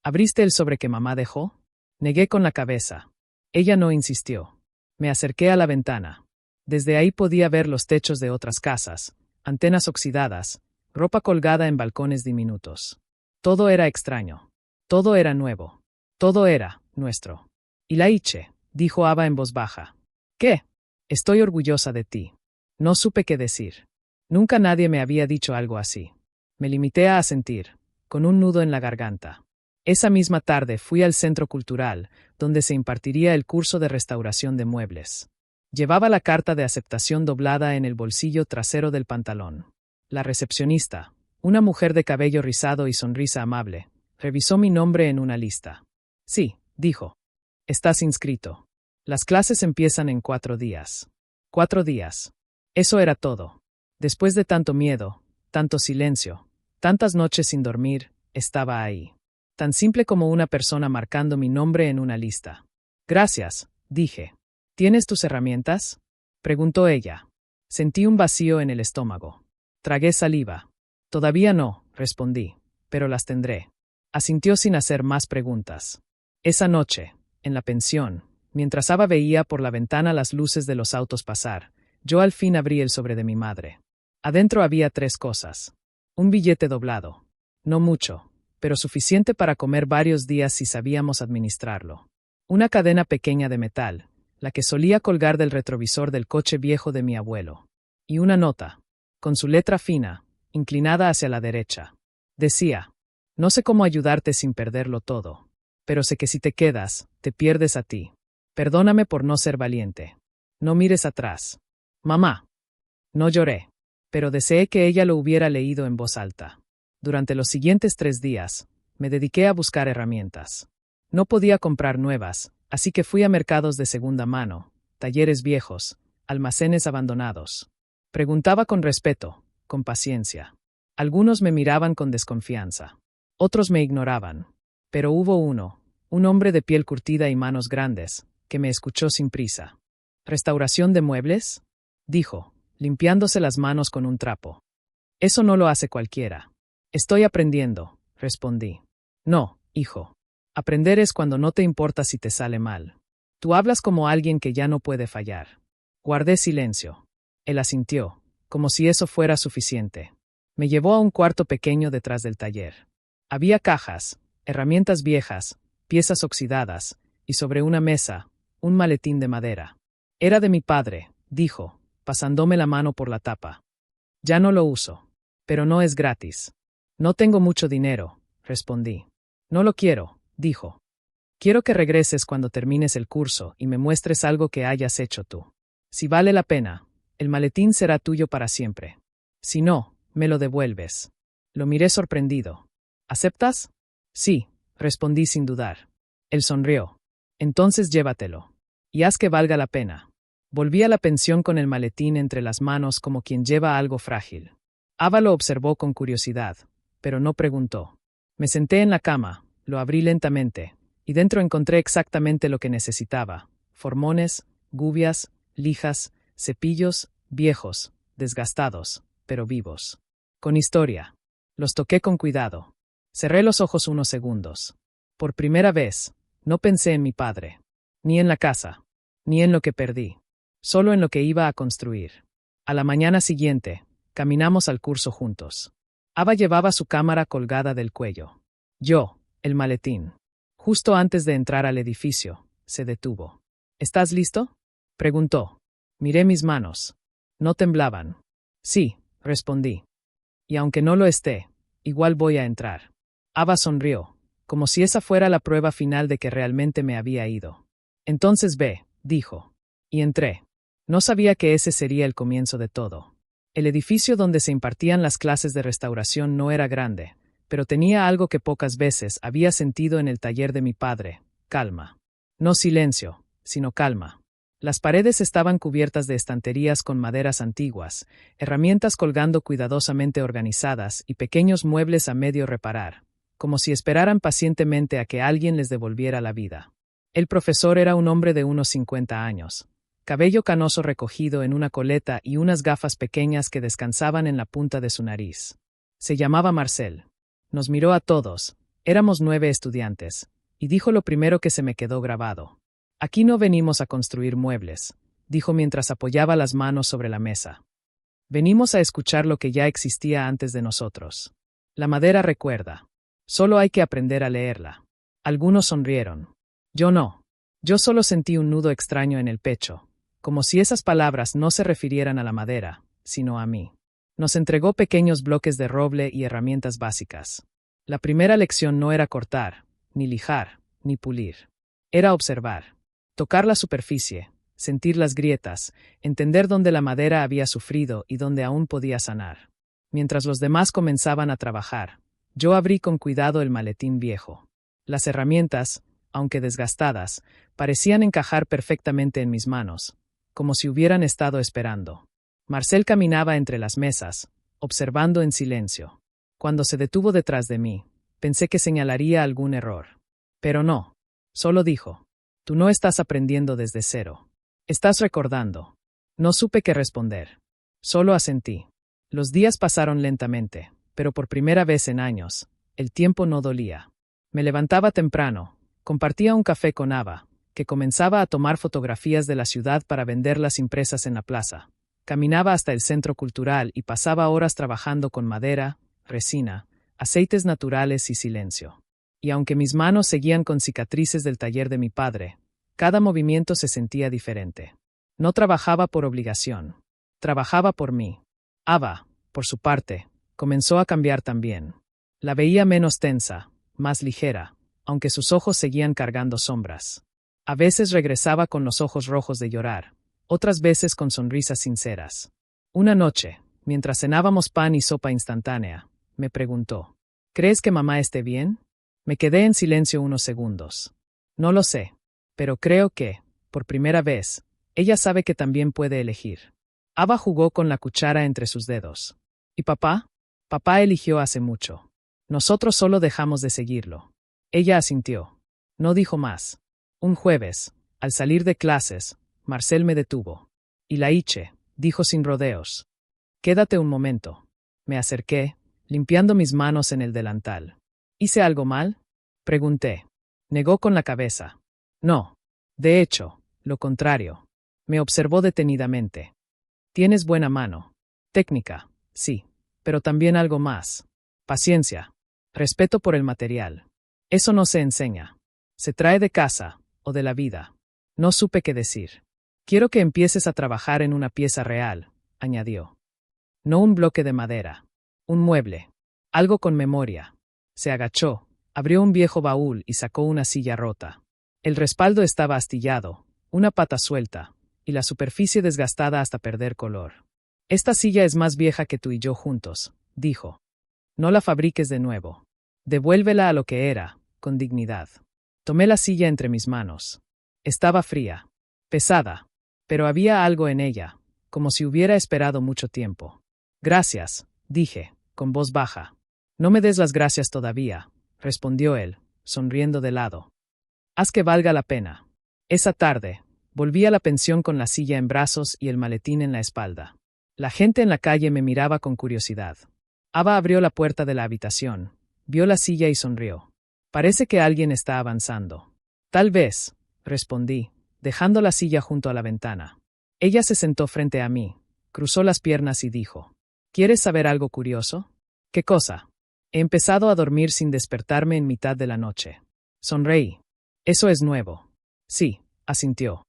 ¿Abriste el sobre que mamá dejó? Negué con la cabeza. Ella no insistió. Me acerqué a la ventana. Desde ahí podía ver los techos de otras casas, antenas oxidadas, ropa colgada en balcones diminutos. Todo era extraño. Todo era nuevo. Todo era nuestro. Ilaiche, dijo Ava en voz baja. ¿Qué? Estoy orgullosa de ti. No supe qué decir. Nunca nadie me había dicho algo así. Me limité a asentir, con un nudo en la garganta. Esa misma tarde fui al centro cultural, donde se impartiría el curso de restauración de muebles. Llevaba la carta de aceptación doblada en el bolsillo trasero del pantalón. La recepcionista, una mujer de cabello rizado y sonrisa amable, revisó mi nombre en una lista. Sí, dijo. Estás inscrito. Las clases empiezan en 4 días. 4 días. Eso era todo. Después de tanto miedo, tanto silencio, tantas noches sin dormir, estaba ahí. Tan simple como una persona marcando mi nombre en una lista. Gracias, dije. ¿Tienes tus herramientas?, preguntó ella. Sentí un vacío en el estómago. Tragué saliva. Todavía no, respondí, pero las tendré. Asintió sin hacer más preguntas. Esa noche, en la pensión, mientras Ava veía por la ventana las luces de los autos pasar, yo al fin abrí el sobre de mi madre. Adentro había 3 cosas. Un billete doblado. No mucho, pero suficiente para comer varios días si sabíamos administrarlo. Una cadena pequeña de metal, la que solía colgar del retrovisor del coche viejo de mi abuelo. Y una nota, con su letra fina, inclinada hacia la derecha. Decía: no sé cómo ayudarte sin perderlo todo, pero sé que si te quedas, te pierdes a ti. Perdóname por no ser valiente. No mires atrás. Mamá. No lloré, pero deseé que ella lo hubiera leído en voz alta. Durante los siguientes 3 días, me dediqué a buscar herramientas. No podía comprar nuevas, así que fui a mercados de segunda mano, talleres viejos, almacenes abandonados. Preguntaba con respeto, con paciencia. Algunos me miraban con desconfianza. Otros me ignoraban. Pero hubo uno, un hombre de piel curtida y manos grandes, que me escuchó sin prisa. ¿Restauración de muebles?, dijo, limpiándose las manos con un trapo. Eso no lo hace cualquiera. Estoy aprendiendo, respondí. No, hijo. Aprender es cuando no te importa si te sale mal. Tú hablas como alguien que ya no puede fallar. Guardé silencio. Él asintió, como si eso fuera suficiente. Me llevó a un cuarto pequeño detrás del taller. Había cajas, herramientas viejas, piezas oxidadas, y sobre una mesa, un maletín de madera. Era de mi padre, dijo, pasándome la mano por la tapa. Ya no lo uso. Pero no es gratis. No tengo mucho dinero, respondí. No lo quiero, dijo. Quiero que regreses cuando termines el curso y me muestres algo que hayas hecho tú. Si vale la pena, el maletín será tuyo para siempre. Si no, me lo devuelves. Lo miré sorprendido. ¿Aceptas? Sí, respondí sin dudar. Él sonrió. Entonces llévatelo. Y haz que valga la pena. Volví a la pensión con el maletín entre las manos como quien lleva algo frágil. Ava lo observó con curiosidad, pero no preguntó. Me senté en la cama, lo abrí lentamente, y dentro encontré exactamente lo que necesitaba: formones, gubias, lijas, cepillos, viejos, desgastados, pero vivos. Con historia. Los toqué con cuidado. Cerré los ojos unos segundos. Por primera vez, no pensé en mi padre, ni en la casa, ni en lo que perdí, solo en lo que iba a construir. A la mañana siguiente, caminamos al curso juntos. Ava llevaba su cámara colgada del cuello. Yo, el maletín. Justo antes de entrar al edificio, se detuvo. ¿Estás listo?, preguntó. Miré mis manos. No temblaban. Sí, respondí. Y aunque no lo esté, igual voy a entrar. Ava sonrió, como si esa fuera la prueba final de que realmente me había ido. Entonces ve, dijo. Y entré. No sabía que ese sería el comienzo de todo. El edificio donde se impartían las clases de restauración no era grande, pero tenía algo que pocas veces había sentido en el taller de mi padre: calma. No silencio, sino calma. Las paredes estaban cubiertas de estanterías con maderas antiguas, herramientas colgando cuidadosamente organizadas y pequeños muebles a medio reparar, como si esperaran pacientemente a que alguien les devolviera la vida. El profesor era un hombre de unos 50 años, cabello canoso recogido en una coleta y unas gafas pequeñas que descansaban en la punta de su nariz. Se llamaba Marcel. Nos miró a todos, éramos 9 estudiantes, y dijo lo primero que se me quedó grabado. Aquí no venimos a construir muebles, dijo mientras apoyaba las manos sobre la mesa. Venimos a escuchar lo que ya existía antes de nosotros. La madera recuerda. Solo hay que aprender a leerla. Algunos sonrieron. Yo no. Yo solo sentí un nudo extraño en el pecho, como si esas palabras no se refirieran a la madera, sino a mí. Nos entregó pequeños bloques de roble y herramientas básicas. La primera lección no era cortar, ni lijar, ni pulir. Era observar. Tocar la superficie, sentir las grietas, entender dónde la madera había sufrido y dónde aún podía sanar. Mientras los demás comenzaban a trabajar, yo abrí con cuidado el maletín viejo. Las herramientas, aunque desgastadas, parecían encajar perfectamente en mis manos, como si hubieran estado esperando. Marcel caminaba entre las mesas, observando en silencio. Cuando se detuvo detrás de mí, pensé que señalaría algún error. Pero no. Solo dijo: tú no estás aprendiendo desde cero. Estás recordando. No supe qué responder. Solo asentí. Los días pasaron lentamente, pero por primera vez en años, el tiempo no dolía. Me levantaba temprano, compartía un café con Ava, que comenzaba a tomar fotografías de la ciudad para venderlas impresas en la plaza. Caminaba hasta el centro cultural y pasaba horas trabajando con madera, resina, aceites naturales y silencio. Y aunque mis manos seguían con cicatrices del taller de mi padre, cada movimiento se sentía diferente. No trabajaba por obligación. Trabajaba por mí. Ava, por su parte, comenzó a cambiar también. La veía menos tensa, más ligera, aunque sus ojos seguían cargando sombras. A veces regresaba con los ojos rojos de llorar, otras veces con sonrisas sinceras. Una noche, mientras cenábamos pan y sopa instantánea, me preguntó: ¿crees que mamá esté bien? Me quedé en silencio unos segundos. No lo sé, pero creo que, por primera vez, ella sabe que también puede elegir. Ava jugó con la cuchara entre sus dedos. ¿Y papá? Papá eligió hace mucho. Nosotros solo dejamos de seguirlo. Ella asintió. No dijo más. Un jueves, al salir de clases, Marcel me detuvo. Y Laiche, dijo sin rodeos: quédate un momento. Me acerqué, limpiando mis manos en el delantal. ¿Hice algo mal?, pregunté. Negó con la cabeza. No. De hecho, lo contrario. Me observó detenidamente. Tienes buena mano. Técnica, sí, pero también algo más. Paciencia. Respeto por el material. Eso no se enseña. Se trae de casa, o de la vida. No supe qué decir. Quiero que empieces a trabajar en una pieza real, añadió. No un bloque de madera. Un mueble. Algo con memoria. Se agachó, Abrió un viejo baúl y sacó una silla rota. El respaldo estaba astillado, una pata suelta, y la superficie desgastada hasta perder color. Esta silla es más vieja que tú y yo juntos, dijo. No la fabriques de nuevo. Devuélvela a lo que era, con dignidad. Tomé la silla entre mis manos. Estaba fría, pesada, pero había algo en ella, como si hubiera esperado mucho tiempo. Gracias, dije, con voz baja. No me des las gracias todavía, respondió él, sonriendo de lado. Haz que valga la pena. Esa tarde, volví a la pensión con la silla en brazos y el maletín en la espalda. La gente en la calle me miraba con curiosidad. Ava abrió la puerta de la habitación, vio la silla y sonrió. Parece que alguien está avanzando. Tal vez, respondí, dejando la silla junto a la ventana. Ella se sentó frente a mí, cruzó las piernas y dijo, ¿quieres saber algo curioso? ¿Qué cosa? He empezado a dormir sin despertarme en mitad de la noche. Sonreí. Eso es nuevo. Sí, asintió.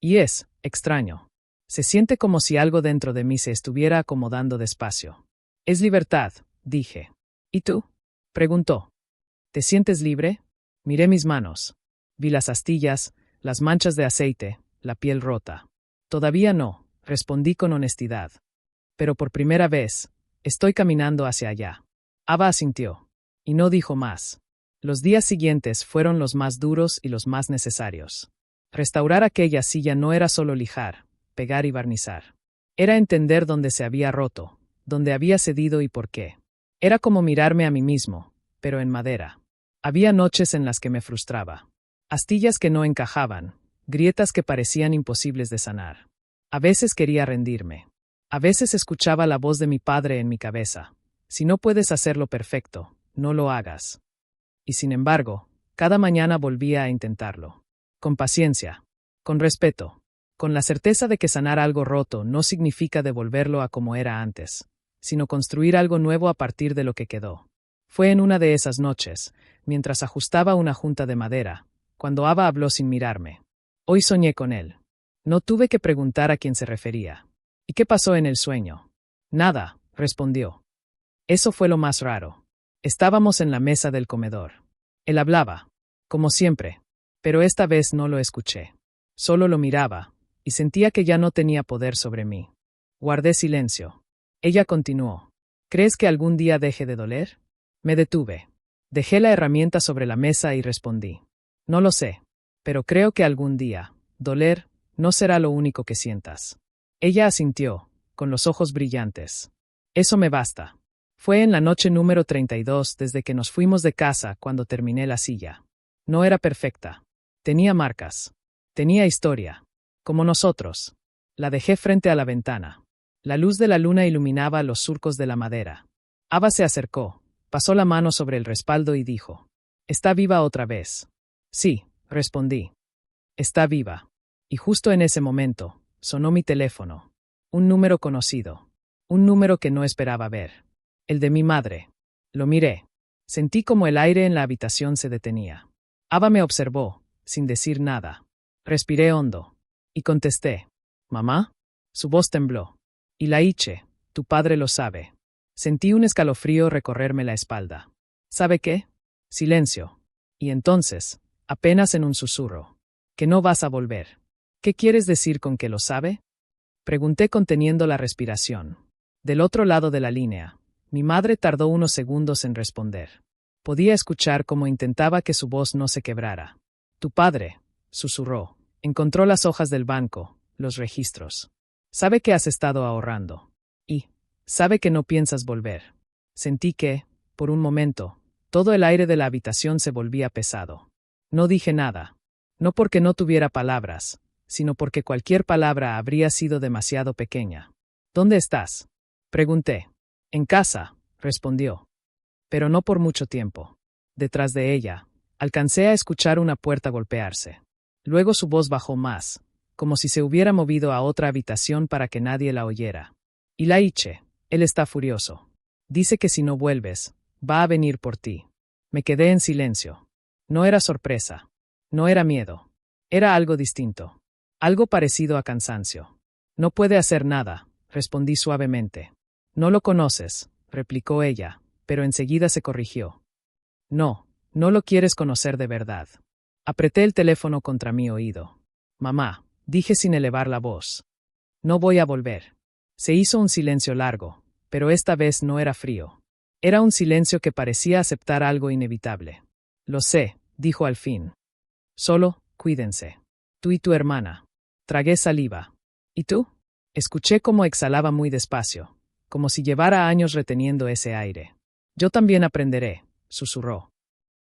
Y es extraño. Se siente como si algo dentro de mí se estuviera acomodando despacio. Es libertad, dije. ¿Y tú? Preguntó. ¿Te sientes libre? Miré mis manos. Vi las astillas, las manchas de aceite, la piel rota. Todavía no, respondí con honestidad. Pero por primera vez, estoy caminando hacia allá. Ava asintió. Y no dijo más. Los días siguientes fueron los más duros y los más necesarios. Restaurar aquella silla no era solo lijar, pegar y barnizar. Era entender dónde se había roto, dónde había cedido y por qué. Era como mirarme a mí mismo, pero en madera. Había noches en las que me frustraba. Astillas que no encajaban, grietas que parecían imposibles de sanar. A veces quería rendirme. A veces escuchaba la voz de mi padre en mi cabeza. Si no puedes hacerlo perfecto, no lo hagas. Y sin embargo, cada mañana volvía a intentarlo. Con paciencia, con respeto, con la certeza de que sanar algo roto no significa devolverlo a como era antes, sino construir algo nuevo a partir de lo que quedó. Fue en una de esas noches, mientras ajustaba una junta de madera, cuando Ava habló sin mirarme. Hoy soñé con él. No tuve que preguntar a quién se refería. ¿Y qué pasó en el sueño? Nada, respondió. Eso fue lo más raro. Estábamos en la mesa del comedor. Él hablaba, como siempre, pero esta vez no lo escuché. Solo lo miraba, y sentía que ya no tenía poder sobre mí. Guardé silencio. Ella continuó. ¿Crees que algún día deje de doler? Me detuve. Dejé la herramienta sobre la mesa y respondí. No lo sé, pero creo que algún día, doler, no será lo único que sientas. Ella asintió, con los ojos brillantes. Eso me basta. Fue en la noche número 32 desde que nos fuimos de casa cuando terminé la silla. No era perfecta. Tenía marcas. Tenía historia. Como nosotros. La dejé frente a la ventana. La luz de la luna iluminaba los surcos de la madera. Ava se acercó, pasó la mano sobre el respaldo y dijo. ¿Está viva otra vez? Sí, respondí. Está viva. Y justo en ese momento, sonó mi teléfono. Un número conocido. Un número que no esperaba ver. El de mi madre. Lo miré. Sentí como el aire en la habitación se detenía. Ava me observó, sin decir nada. Respiré hondo. Y contesté. ¿Mamá? Su voz tembló. Ilaiche, tu padre lo sabe. Sentí un escalofrío recorrerme la espalda. ¿Sabe qué? Silencio. Y entonces, apenas en un susurro. Que no vas a volver. ¿Qué quieres decir con que lo sabe? Pregunté conteniendo la respiración. Del otro lado de la línea. Mi madre tardó unos segundos en responder. Podía escuchar cómo intentaba que su voz no se quebrara. Tu padre, susurró, encontró las hojas del banco, los registros. Sabe que has estado ahorrando. Y sabe que no piensas volver. Sentí que, por un momento, todo el aire de la habitación se volvía pesado. No dije nada. No porque no tuviera palabras, sino porque cualquier palabra habría sido demasiado pequeña. ¿Dónde estás? Pregunté. En casa, respondió. Pero no por mucho tiempo. Detrás de ella, alcancé a escuchar una puerta golpearse. Luego su voz bajó más, como si se hubiera movido a otra habitación para que nadie la oyera. Ilaiche, él está furioso. Dice que si no vuelves, va a venir por ti. Me quedé en silencio. No era sorpresa. No era miedo. Era algo distinto. Algo parecido a cansancio. No puede hacer nada, respondí suavemente. No lo conoces, replicó ella, pero enseguida se corrigió. No, No lo quieres conocer de verdad. Apreté el teléfono contra mi oído. Mamá, dije sin elevar la voz. No voy a volver. Se hizo un silencio largo, pero esta vez no era frío. Era un silencio que parecía aceptar algo inevitable. Lo sé, dijo al fin. Solo, cuídense. Tú y tu hermana. Tragué saliva. ¿Y tú? Escuché cómo exhalaba muy despacio, como si llevara años reteniendo ese aire. Yo también aprenderé, susurró.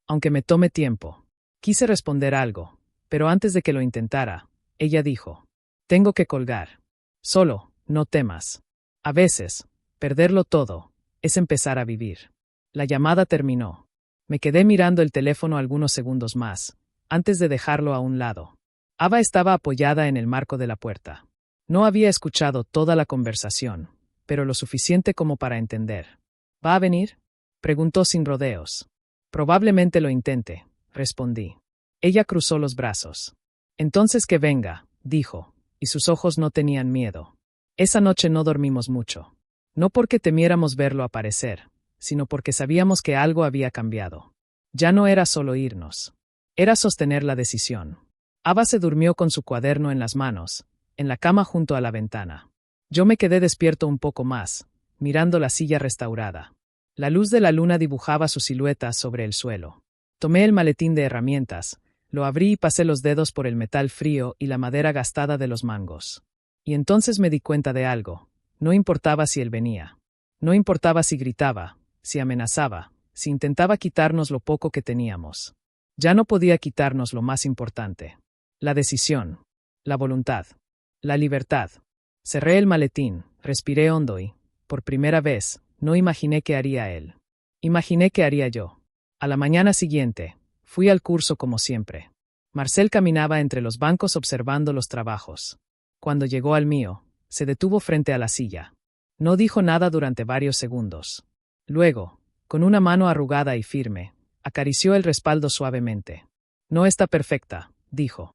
Aunque me tome tiempo. Quise responder algo, pero antes de que lo intentara, ella dijo: tengo que colgar. Solo, no temas. A veces, perderlo todo, es empezar a vivir. La llamada terminó. Me quedé mirando el teléfono algunos segundos más, antes de dejarlo a un lado. Ava estaba apoyada en el marco de la puerta. No había escuchado toda la conversación, pero lo suficiente como para entender. ¿Va a venir?, preguntó sin rodeos. Probablemente lo intente, respondí. Ella cruzó los brazos. Entonces que venga, dijo, y sus ojos no tenían miedo. Esa noche no dormimos mucho. No porque temiéramos verlo aparecer, sino porque sabíamos que algo había cambiado. Ya no era solo irnos. Era sostener la decisión. Ava se durmió con su cuaderno en las manos, en la cama junto a la ventana. Yo me quedé despierto un poco más, mirando la silla restaurada. La luz de la luna dibujaba su silueta sobre el suelo. Tomé el maletín de herramientas, lo abrí y pasé los dedos por el metal frío y la madera gastada de los mangos. Y entonces me di cuenta de algo. No importaba si él venía. No importaba si gritaba, si amenazaba, si intentaba quitarnos lo poco que teníamos. Ya no podía quitarnos lo más importante. La decisión. La voluntad. La libertad. Cerré el maletín, respiré hondo y, por primera vez, no imaginé qué haría él. Imaginé qué haría yo. A la mañana siguiente, fui al curso como siempre. Marcel caminaba entre los bancos observando los trabajos. Cuando llegó al mío, se detuvo frente a la silla. No dijo nada durante varios segundos. Luego, con una mano arrugada y firme, acarició el respaldo suavemente. No está perfecta, dijo.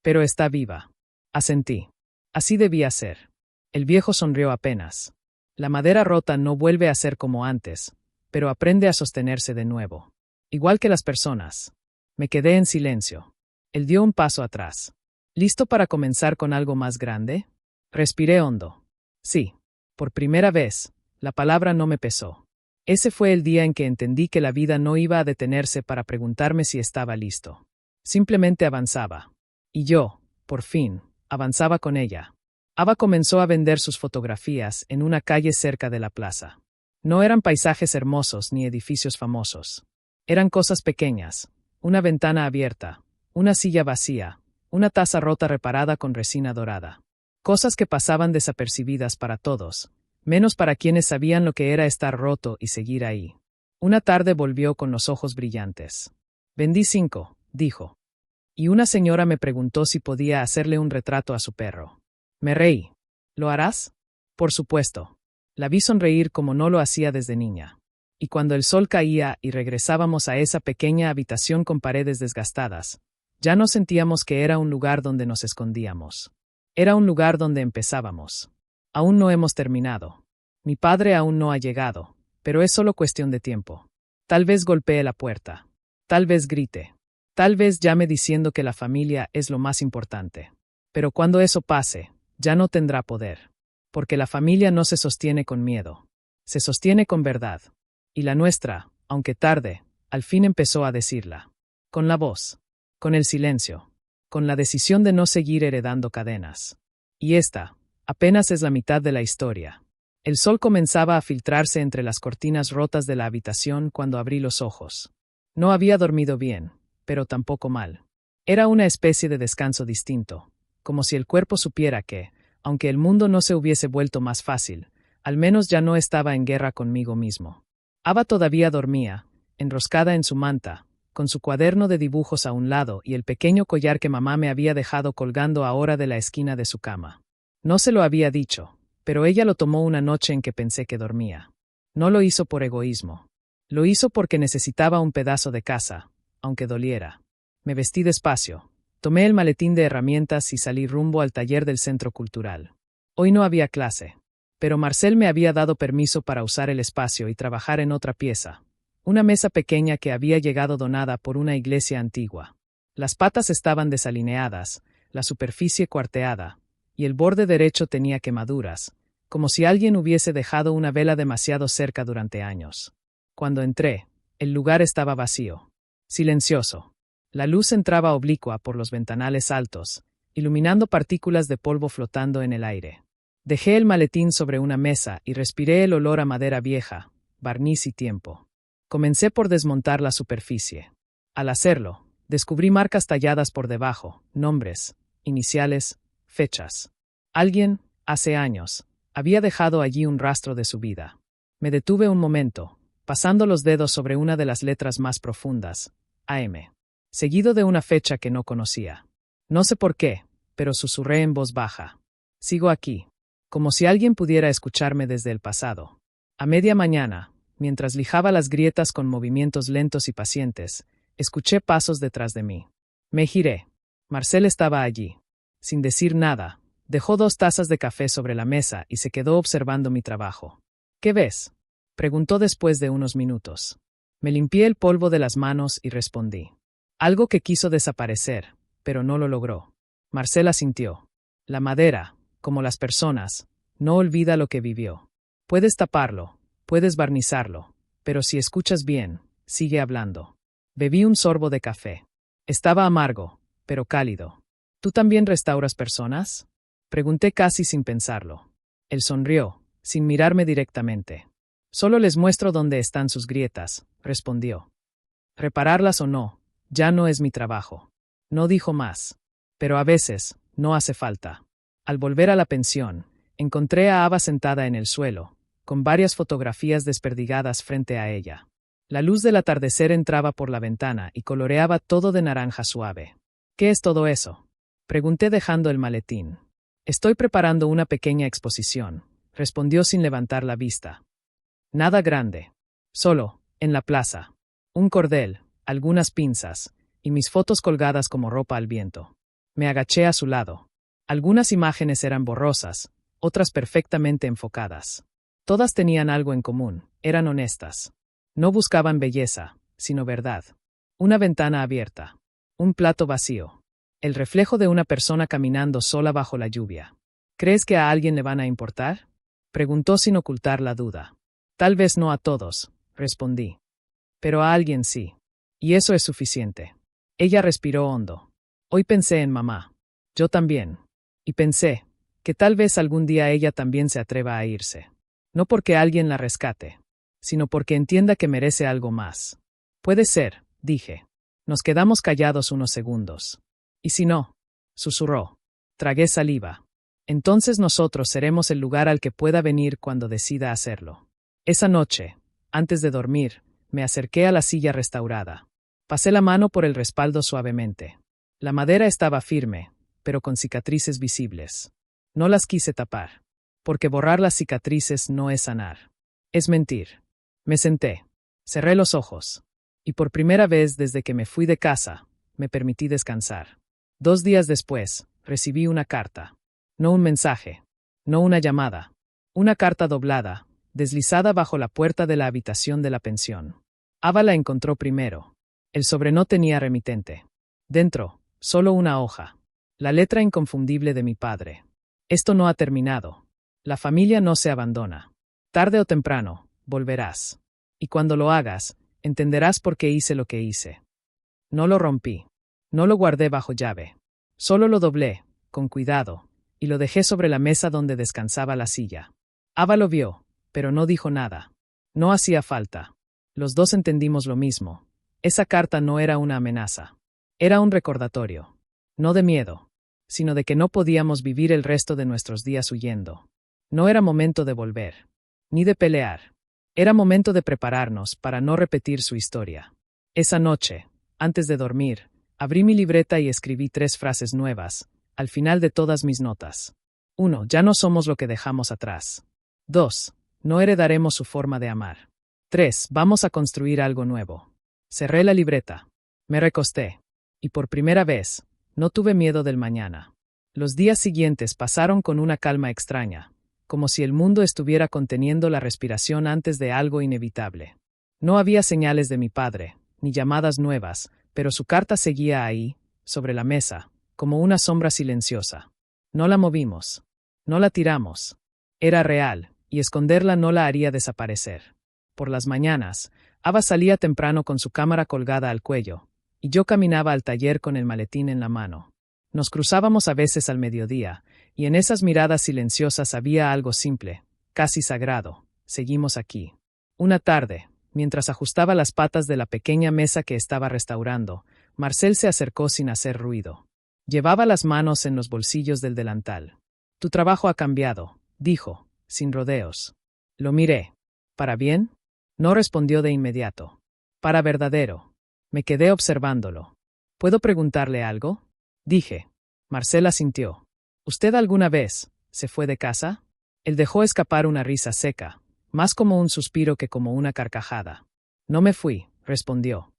Pero está viva. Asentí. Así debía ser. El viejo sonrió apenas. La madera rota no vuelve a ser como antes, pero aprende a sostenerse de nuevo. Igual que las personas. Me quedé en silencio. Él dio un paso atrás. ¿Listo para comenzar con algo más grande? Respiré hondo. Sí. Por primera vez, la palabra no me pesó. Ese fue el día en que entendí que la vida no iba a detenerse para preguntarme si estaba listo. Simplemente avanzaba. Y yo, por fin, avanzaba con ella. Ava comenzó a vender sus fotografías en una calle cerca de la plaza. No eran paisajes hermosos ni edificios famosos. Eran cosas pequeñas. Una ventana abierta, una silla vacía, una taza rota reparada con resina dorada. Cosas que pasaban desapercibidas para todos, menos para quienes sabían lo que era estar roto y seguir ahí. Una tarde volvió con los ojos brillantes. Vendí 5, dijo. Y una señora me preguntó si podía hacerle un retrato a su perro. Me reí. ¿Lo harás? Por supuesto. La vi sonreír como no lo hacía desde niña. Y cuando el sol caía y regresábamos a esa pequeña habitación con paredes desgastadas, ya no sentíamos que era un lugar donde nos escondíamos. Era un lugar donde empezábamos. Aún no hemos terminado. Mi padre aún no ha llegado, pero es solo cuestión de tiempo. Tal vez golpee la puerta. Tal vez grite. Tal vez llame diciendo que la familia es lo más importante. Pero cuando eso pase, ya no tendrá poder. Porque la familia no se sostiene con miedo. Se sostiene con verdad. Y la nuestra, aunque tarde, al fin empezó a decirla. Con la voz. Con el silencio. Con la decisión de no seguir heredando cadenas. Y esta, apenas es la mitad de la historia. El sol comenzaba a filtrarse entre las cortinas rotas de la habitación cuando abrí los ojos. No había dormido bien, pero tampoco mal. Era una especie de descanso distinto, como si el cuerpo supiera que, aunque el mundo no se hubiese vuelto más fácil, al menos ya no estaba en guerra conmigo mismo. Ava todavía dormía, enroscada en su manta, con su cuaderno de dibujos a un lado y el pequeño collar que mamá me había dejado colgando ahora de la esquina de su cama. No se lo había dicho, pero ella lo tomó una noche en que pensé que dormía. No lo hizo por egoísmo. Lo hizo porque necesitaba un pedazo de casa, aunque doliera. Me vestí despacio. Tomé el maletín de herramientas y salí rumbo al taller del centro cultural. Hoy no había clase, pero Marcel me había dado permiso para usar el espacio y trabajar en otra pieza, Una mesa pequeña que había llegado donada por una iglesia antigua. Las patas estaban desalineadas, la superficie cuarteada, y el borde derecho tenía quemaduras, como si alguien hubiese dejado una vela demasiado cerca durante años. Cuando entré, el lugar estaba vacío, silencioso. La luz entraba oblicua por los ventanales altos, iluminando partículas de polvo flotando en el aire. Dejé el maletín sobre una mesa y respiré el olor a madera vieja, barniz y tiempo. Comencé por desmontar la superficie. Al hacerlo, descubrí marcas talladas por debajo, nombres, iniciales, fechas. Alguien, hace años, había dejado allí un rastro de su vida. Me detuve un momento, pasando los dedos sobre una de las letras más profundas, AM, seguido de una fecha que no conocía. No sé por qué, pero susurré en voz baja. Sigo aquí, como si alguien pudiera escucharme desde el pasado. A media mañana, mientras lijaba las grietas con movimientos lentos y pacientes, escuché pasos detrás de mí. Me giré. Marcel estaba allí. Sin decir nada, dejó 2 tazas de café sobre la mesa y se quedó observando mi trabajo. ¿Qué ves?, preguntó después de unos minutos. Me limpié el polvo de las manos y respondí. Algo que quiso desaparecer, pero no lo logró. Marcel asintió. La madera, como las personas, no olvida lo que vivió. Puedes taparlo, puedes barnizarlo, pero si escuchas bien, sigue hablando. Bebí un sorbo de café. Estaba amargo, pero cálido. ¿Tú también restauras personas?, pregunté casi sin pensarlo. Él sonrió, sin mirarme directamente. Solo les muestro dónde están sus grietas, respondió. Repararlas o no, ya no es mi trabajo. No dijo más. Pero a veces, no hace falta. Al volver a la pensión, encontré a Ava sentada en el suelo, con varias fotografías desperdigadas frente a ella. La luz del atardecer entraba por la ventana y coloreaba todo de naranja suave. ¿Qué es todo eso?, pregunté dejando el maletín. Estoy preparando una pequeña exposición, respondió sin levantar la vista. Nada grande. Solo, en la plaza. Un cordel, algunas pinzas, y mis fotos colgadas como ropa al viento. Me agaché a su lado. Algunas imágenes eran borrosas, otras perfectamente enfocadas. Todas tenían algo en común, eran honestas. No buscaban belleza, sino verdad. Una ventana abierta. Un plato vacío. El reflejo de una persona caminando sola bajo la lluvia. ¿Crees que a alguien le van a importar?, preguntó sin ocultar la duda. Tal vez no a todos, respondí. Pero a alguien sí. Y eso es suficiente. Ella respiró hondo. Hoy pensé en mamá. Yo también. Y pensé que tal vez algún día ella también se atreva a irse. No porque alguien la rescate, sino porque entienda que merece algo más. Puede ser, dije. Nos quedamos callados unos segundos. ¿Y si no?, susurró. Tragué saliva. Entonces nosotros seremos el lugar al que pueda venir cuando decida hacerlo. Esa noche, antes de dormir, me acerqué a la silla restaurada. Pasé la mano por el respaldo suavemente. La madera estaba firme, pero con cicatrices visibles. No las quise tapar, porque borrar las cicatrices no es sanar. Es mentir. Me senté. Cerré los ojos. Y por primera vez desde que me fui de casa, me permití descansar. 2 días después, recibí una carta. No un mensaje. No una llamada. Una carta doblada, deslizada bajo la puerta de la habitación de la pensión. Ava la encontró primero. El sobre no tenía remitente. Dentro, solo una hoja. La letra inconfundible de mi padre. Esto no ha terminado. La familia no se abandona. Tarde o temprano, volverás. Y cuando lo hagas, entenderás por qué hice lo que hice. No lo rompí. No lo guardé bajo llave. Solo lo doblé, con cuidado, y lo dejé sobre la mesa donde descansaba la silla. Ava lo vio, pero no dijo nada. No hacía falta. Los dos entendimos lo mismo. Esa carta no era una amenaza. Era un recordatorio. No de miedo, sino de que no podíamos vivir el resto de nuestros días huyendo. No era momento de volver, ni de pelear. Era momento de prepararnos para no repetir su historia. Esa noche, antes de dormir, abrí mi libreta y escribí 3 frases nuevas, al final de todas mis notas. 1. Ya no somos lo que dejamos atrás. 2. No heredaremos su forma de amar. 3. Vamos a construir algo nuevo. Cerré la libreta. Me recosté. Y por primera vez, no tuve miedo del mañana. Los días siguientes pasaron con una calma extraña, como si el mundo estuviera conteniendo la respiración antes de algo inevitable. No había señales de mi padre, ni llamadas nuevas, pero su carta seguía ahí, sobre la mesa, como una sombra silenciosa. No la movimos. No la tiramos. Era real, y esconderla no la haría desaparecer. Por las mañanas, Ava salía temprano con su cámara colgada al cuello, y yo caminaba al taller con el maletín en la mano. Nos cruzábamos a veces al mediodía, y en esas miradas silenciosas había algo simple, casi sagrado. Seguimos aquí. Una tarde, mientras ajustaba las patas de la pequeña mesa que estaba restaurando, Marcel se acercó sin hacer ruido. Llevaba las manos en los bolsillos del delantal. Tu trabajo ha cambiado, dijo, sin rodeos. Lo miré. ¿Para bien? No respondió de inmediato. Para verdadero. Me quedé observándolo. ¿Puedo preguntarle algo? Dije. Marcel asintió. ¿Usted alguna vez se fue de casa? Él dejó escapar una risa seca, más como un suspiro que como una carcajada. No me fui, respondió.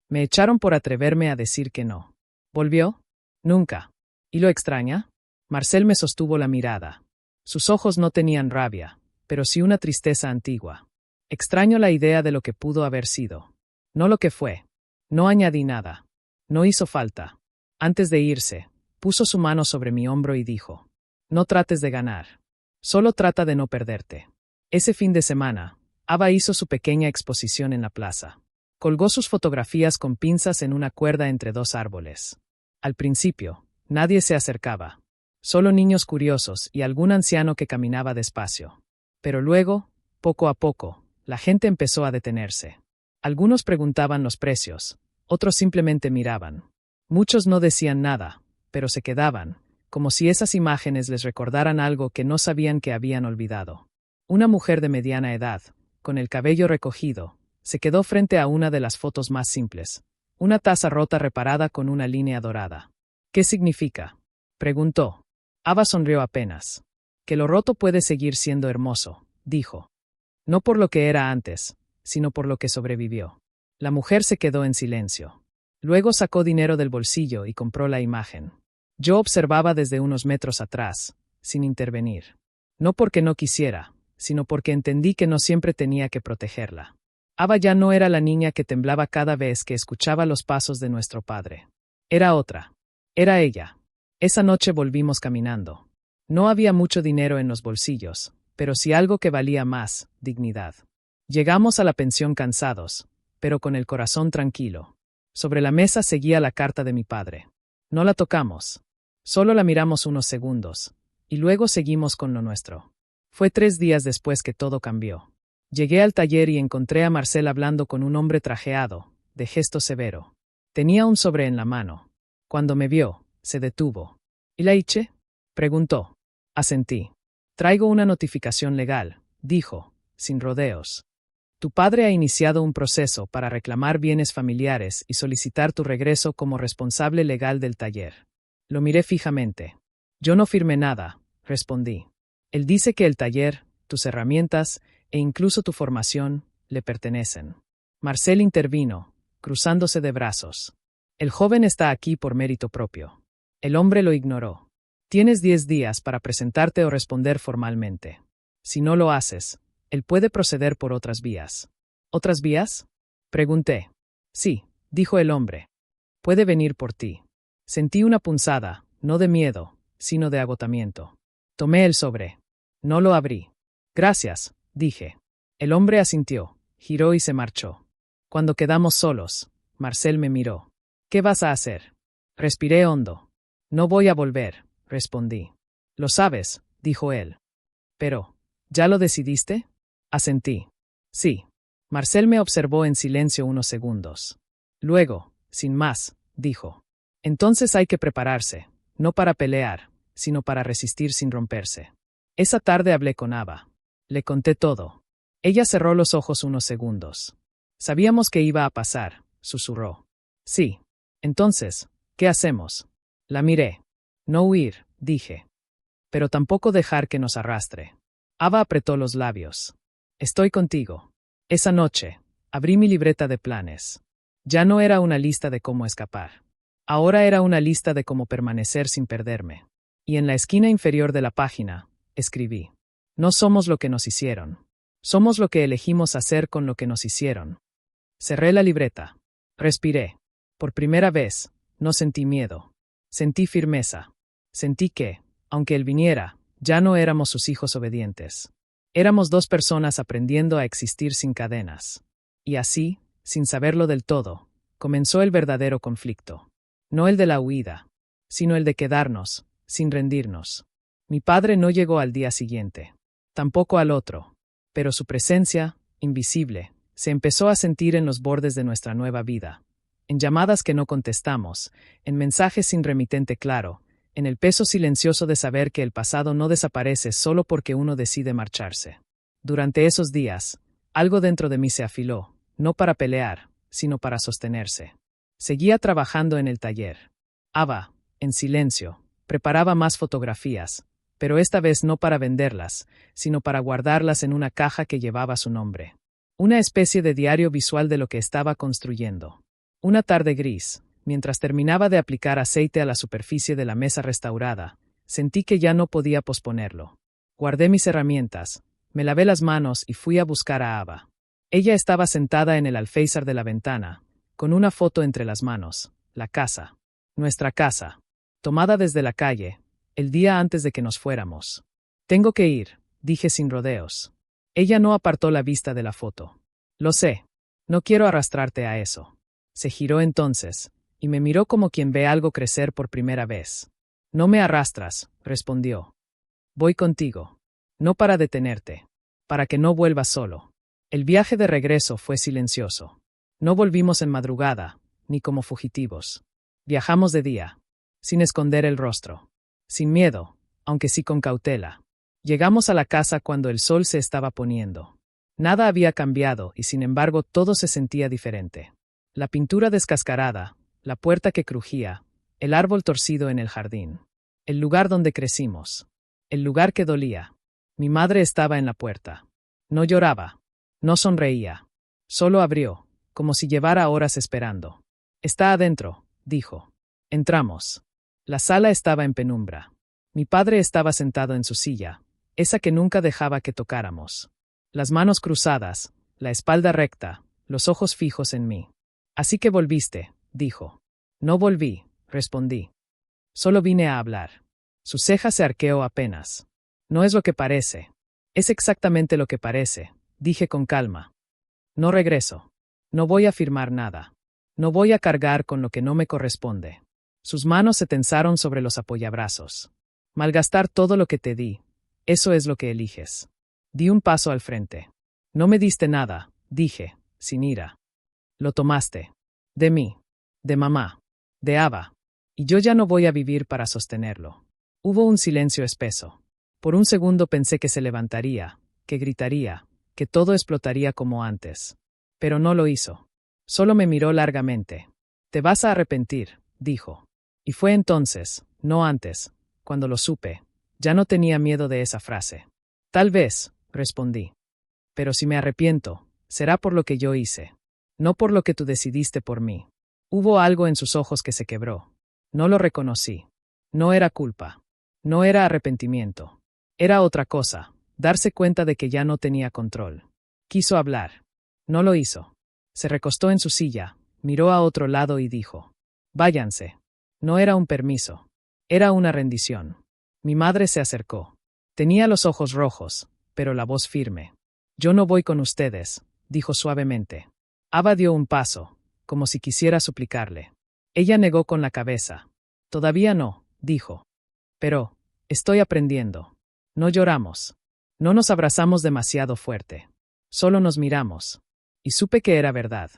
Me echaron por atreverme a decir que no. ¿Volvió? Nunca. ¿Y lo extraña? Marcel me sostuvo la mirada. Sus ojos no tenían rabia, pero sí una tristeza antigua. Extraño la idea de lo que pudo haber sido. No lo que fue. No añadí nada. No hizo falta. Antes de irse, puso su mano sobre mi hombro y dijo: No trates de ganar. Solo trata de no perderte. Ese fin de semana, Ava hizo su pequeña exposición en la plaza. Colgó sus fotografías con pinzas en una cuerda entre dos árboles. Al principio, nadie se acercaba. Solo niños curiosos y algún anciano que caminaba despacio. Pero luego, poco a poco, la gente empezó a detenerse. Algunos preguntaban los precios, otros simplemente miraban. Muchos no decían nada, pero se quedaban, como si esas imágenes les recordaran algo que no sabían que habían olvidado. Una mujer de mediana edad, con el cabello recogido, se quedó frente a una de las fotos más simples. Una taza rota reparada con una línea dorada. ¿Qué significa?, preguntó. Ava sonrió apenas. Que lo roto puede seguir siendo hermoso, dijo. No por lo que era antes, sino por lo que sobrevivió. La mujer se quedó en silencio. Luego sacó dinero del bolsillo y compró la imagen. Yo observaba desde unos metros atrás, sin intervenir. No porque no quisiera, sino porque entendí que no siempre tenía que protegerla. Ava ya no era la niña que temblaba cada vez que escuchaba los pasos de nuestro padre. Era otra. Era ella. Esa noche volvimos caminando. No había mucho dinero en los bolsillos, pero sí algo que valía más: dignidad. Llegamos a la pensión cansados, pero con el corazón tranquilo. Sobre la mesa seguía la carta de mi padre. No la tocamos. Solo la miramos unos segundos, y luego seguimos con lo nuestro. Fue 3 días después que todo cambió. Llegué al taller y encontré a Marcel hablando con un hombre trajeado, de gesto severo. Tenía un sobre en la mano. Cuando me vio, se detuvo. ¿Y la Iche?, preguntó. Asentí. Traigo una notificación legal, dijo, sin rodeos. Tu padre ha iniciado un proceso para reclamar bienes familiares y solicitar tu regreso como responsable legal del taller. Lo miré fijamente. Yo no firmé nada, respondí. Él dice que el taller, tus herramientas e incluso tu formación le pertenecen. Marcel intervino, cruzándose de brazos. El joven está aquí por mérito propio. El hombre lo ignoró. Tienes 10 días para presentarte o responder formalmente. Si no lo haces, él puede proceder por otras vías. ¿Otras vías?, pregunté. Sí, dijo el hombre. Puede venir por ti. Sentí una punzada, no de miedo, sino de agotamiento. Tomé el sobre. No lo abrí. Gracias, dije. El hombre asintió, giró y se marchó. Cuando quedamos solos, Marcel me miró. ¿Qué vas a hacer? Respiré hondo. No voy a volver, respondí. Lo sabes, dijo él. Pero, ¿ya lo decidiste? Asentí. Sí. Marcel me observó en silencio unos segundos. Luego, sin más, dijo. Entonces hay que prepararse, no para pelear, sino para resistir sin romperse. Esa tarde hablé con Ava. Le conté todo. Ella cerró los ojos unos segundos. Sabíamos que iba a pasar, susurró. Sí. Entonces, ¿qué hacemos? La miré. No huir, dije. Pero tampoco dejar que nos arrastre. Ava apretó los labios. Estoy contigo. Esa noche, abrí mi libreta de planes. Ya no era una lista de cómo escapar. Ahora era una lista de cómo permanecer sin perderme. Y en la esquina inferior de la página, escribí: No somos lo que nos hicieron. Somos lo que elegimos hacer con lo que nos hicieron. Cerré la libreta. Respiré. Por primera vez, no sentí miedo. Sentí firmeza. Sentí que, aunque él viniera, ya no éramos sus hijos obedientes. Éramos dos personas aprendiendo a existir sin cadenas. Y así, sin saberlo del todo, comenzó el verdadero conflicto. No el de la huida, sino el de quedarnos, sin rendirnos. Mi padre no llegó al día siguiente. Tampoco al otro. Pero su presencia, invisible, se empezó a sentir en los bordes de nuestra nueva vida. En llamadas que no contestamos, en mensajes sin remitente claro, en el peso silencioso de saber que el pasado no desaparece solo porque uno decide marcharse. Durante esos días, algo dentro de mí se afiló, no para pelear, sino para sostenerse. Seguía trabajando en el taller. Ava, en silencio, preparaba más fotografías, pero esta vez no para venderlas, sino para guardarlas en una caja que llevaba su nombre. Una especie de diario visual de lo que estaba construyendo. Una tarde gris, mientras terminaba de aplicar aceite a la superficie de la mesa restaurada, sentí que ya no podía posponerlo. Guardé mis herramientas, me lavé las manos y fui a buscar a Ava. Ella estaba sentada en el alféizar de la ventana, con una foto entre las manos, la casa. Nuestra casa, tomada desde la calle, el día antes de que nos fuéramos. Tengo que ir, dije sin rodeos. Ella no apartó la vista de la foto. Lo sé. No quiero arrastrarte a eso. Se giró entonces, y me miró como quien ve algo crecer por primera vez. No me arrastras, respondió. Voy contigo. No para detenerte. Para que no vuelvas solo. El viaje de regreso fue silencioso. No volvimos en madrugada, ni como fugitivos. Viajamos de día, sin esconder el rostro. Sin miedo, aunque sí con cautela. Llegamos a la casa cuando el sol se estaba poniendo. Nada había cambiado y sin embargo todo se sentía diferente. La pintura descascarada, la puerta que crujía, el árbol torcido en el jardín. El lugar donde crecimos. El lugar que dolía. Mi madre estaba en la puerta. No lloraba. No sonreía. Solo abrió, como si llevara horas esperando. Está adentro, dijo. Entramos. La sala estaba en penumbra. Mi padre estaba sentado en su silla, esa que nunca dejaba que tocáramos. Las manos cruzadas, la espalda recta, los ojos fijos en mí. Así que volviste, dijo. No volví, respondí. Solo vine a hablar. Su ceja se arqueó apenas. No es lo que parece. Es exactamente lo que parece, dije con calma. No regreso. No voy a firmar nada. No voy a cargar con lo que no me corresponde. Sus manos se tensaron sobre los apoyabrazos. Malgastar todo lo que te di. Eso es lo que eliges. Di un paso al frente. No me diste nada, dije, sin ira. Lo tomaste. De mí. De mamá. De Ava. Y yo ya no voy a vivir para sostenerlo. Hubo un silencio espeso. Por un segundo pensé que se levantaría, que gritaría, que todo explotaría como antes. Pero no lo hizo. Solo me miró largamente. Te vas a arrepentir, dijo. Y fue entonces, no antes, cuando lo supe. Ya no tenía miedo de esa frase. Tal vez, respondí. Pero si me arrepiento, será por lo que yo hice. No por lo que tú decidiste por mí. Hubo algo en sus ojos que se quebró. No lo reconocí. No era culpa. No era arrepentimiento. Era otra cosa, darse cuenta de que ya no tenía control. Quiso hablar. No lo hizo. Se recostó en su silla, miró a otro lado y dijo: váyanse. No era un permiso. Era una rendición. Mi madre se acercó. Tenía los ojos rojos, pero la voz firme. Yo no voy con ustedes, dijo suavemente. Ava dio un paso, como si quisiera suplicarle. Ella negó con la cabeza. Todavía no, dijo. Pero, estoy aprendiendo. No lloramos. No nos abrazamos demasiado fuerte. Solo nos miramos. Y supe que era verdad.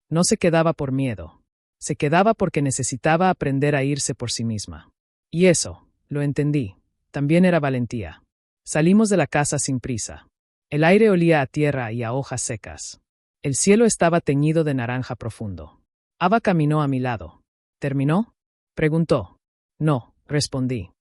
No se quedaba por miedo. Se quedaba porque necesitaba aprender a irse por sí misma. Y eso, lo entendí, también era valentía. Salimos de la casa sin prisa. El aire olía a tierra y a hojas secas. El cielo estaba teñido de naranja profundo. Ava caminó a mi lado. ¿Terminó?, preguntó. No, respondí.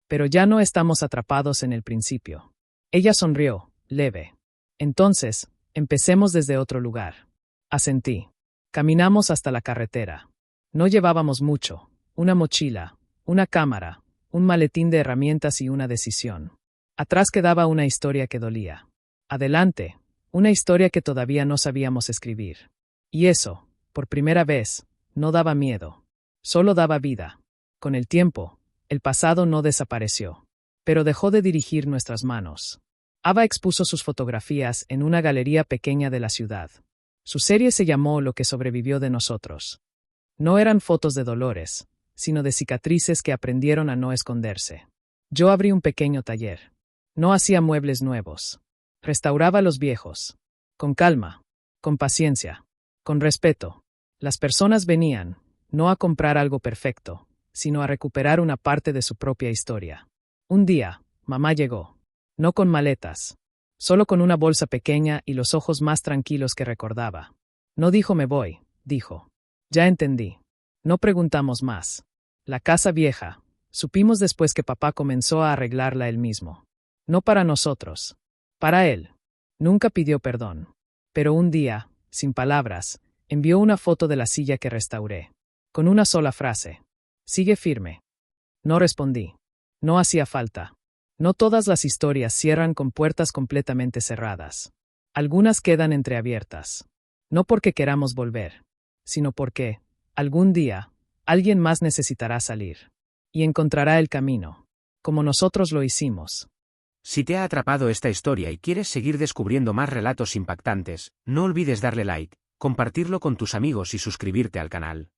Pero ya no estamos atrapados en el principio. Ella sonrió, leve. Entonces, empecemos desde otro lugar. Asentí. Caminamos hasta la carretera. No llevábamos mucho. Una mochila, una cámara, un maletín de herramientas y una decisión. Atrás quedaba una historia que dolía. Adelante, Una historia que todavía no sabíamos escribir. Y eso, por primera vez, no daba miedo. Solo daba vida. Con el tiempo, el pasado no desapareció, pero dejó de dirigir nuestras manos. Ava expuso sus fotografías en una galería pequeña de la ciudad. Su serie se llamó Lo que sobrevivió de nosotros. No eran fotos de dolores, sino de cicatrices que aprendieron a no esconderse. Yo abrí un pequeño taller. No hacía muebles nuevos. Restauraba los viejos. Con calma, con paciencia, con respeto. Las personas venían, no a comprar algo perfecto, sino a recuperar una parte de su propia historia. Un día, mamá llegó. No con maletas, solo con una bolsa pequeña y los ojos más tranquilos que recordaba. No dijo me voy, dijo. Ya entendí. No preguntamos más. La casa vieja, supimos después que papá comenzó a arreglarla él mismo. No para nosotros, para él. Nunca pidió perdón. Pero un día, sin palabras, envió una foto de la silla que restauré. Con una sola frase. Sigue firme. No respondí. No hacía falta. No todas las historias cierran con puertas completamente cerradas. Algunas quedan entreabiertas. No porque queramos volver, sino porque, algún día, alguien más necesitará salir. Y encontrará el camino. Como nosotros lo hicimos. Si te ha atrapado esta historia y quieres seguir descubriendo más relatos impactantes, no olvides darle like, compartirlo con tus amigos y suscribirte al canal.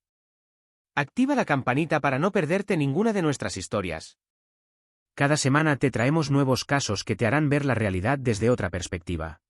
Activa la campanita para no perderte ninguna de nuestras historias. Cada semana te traemos nuevos casos que te harán ver la realidad desde otra perspectiva.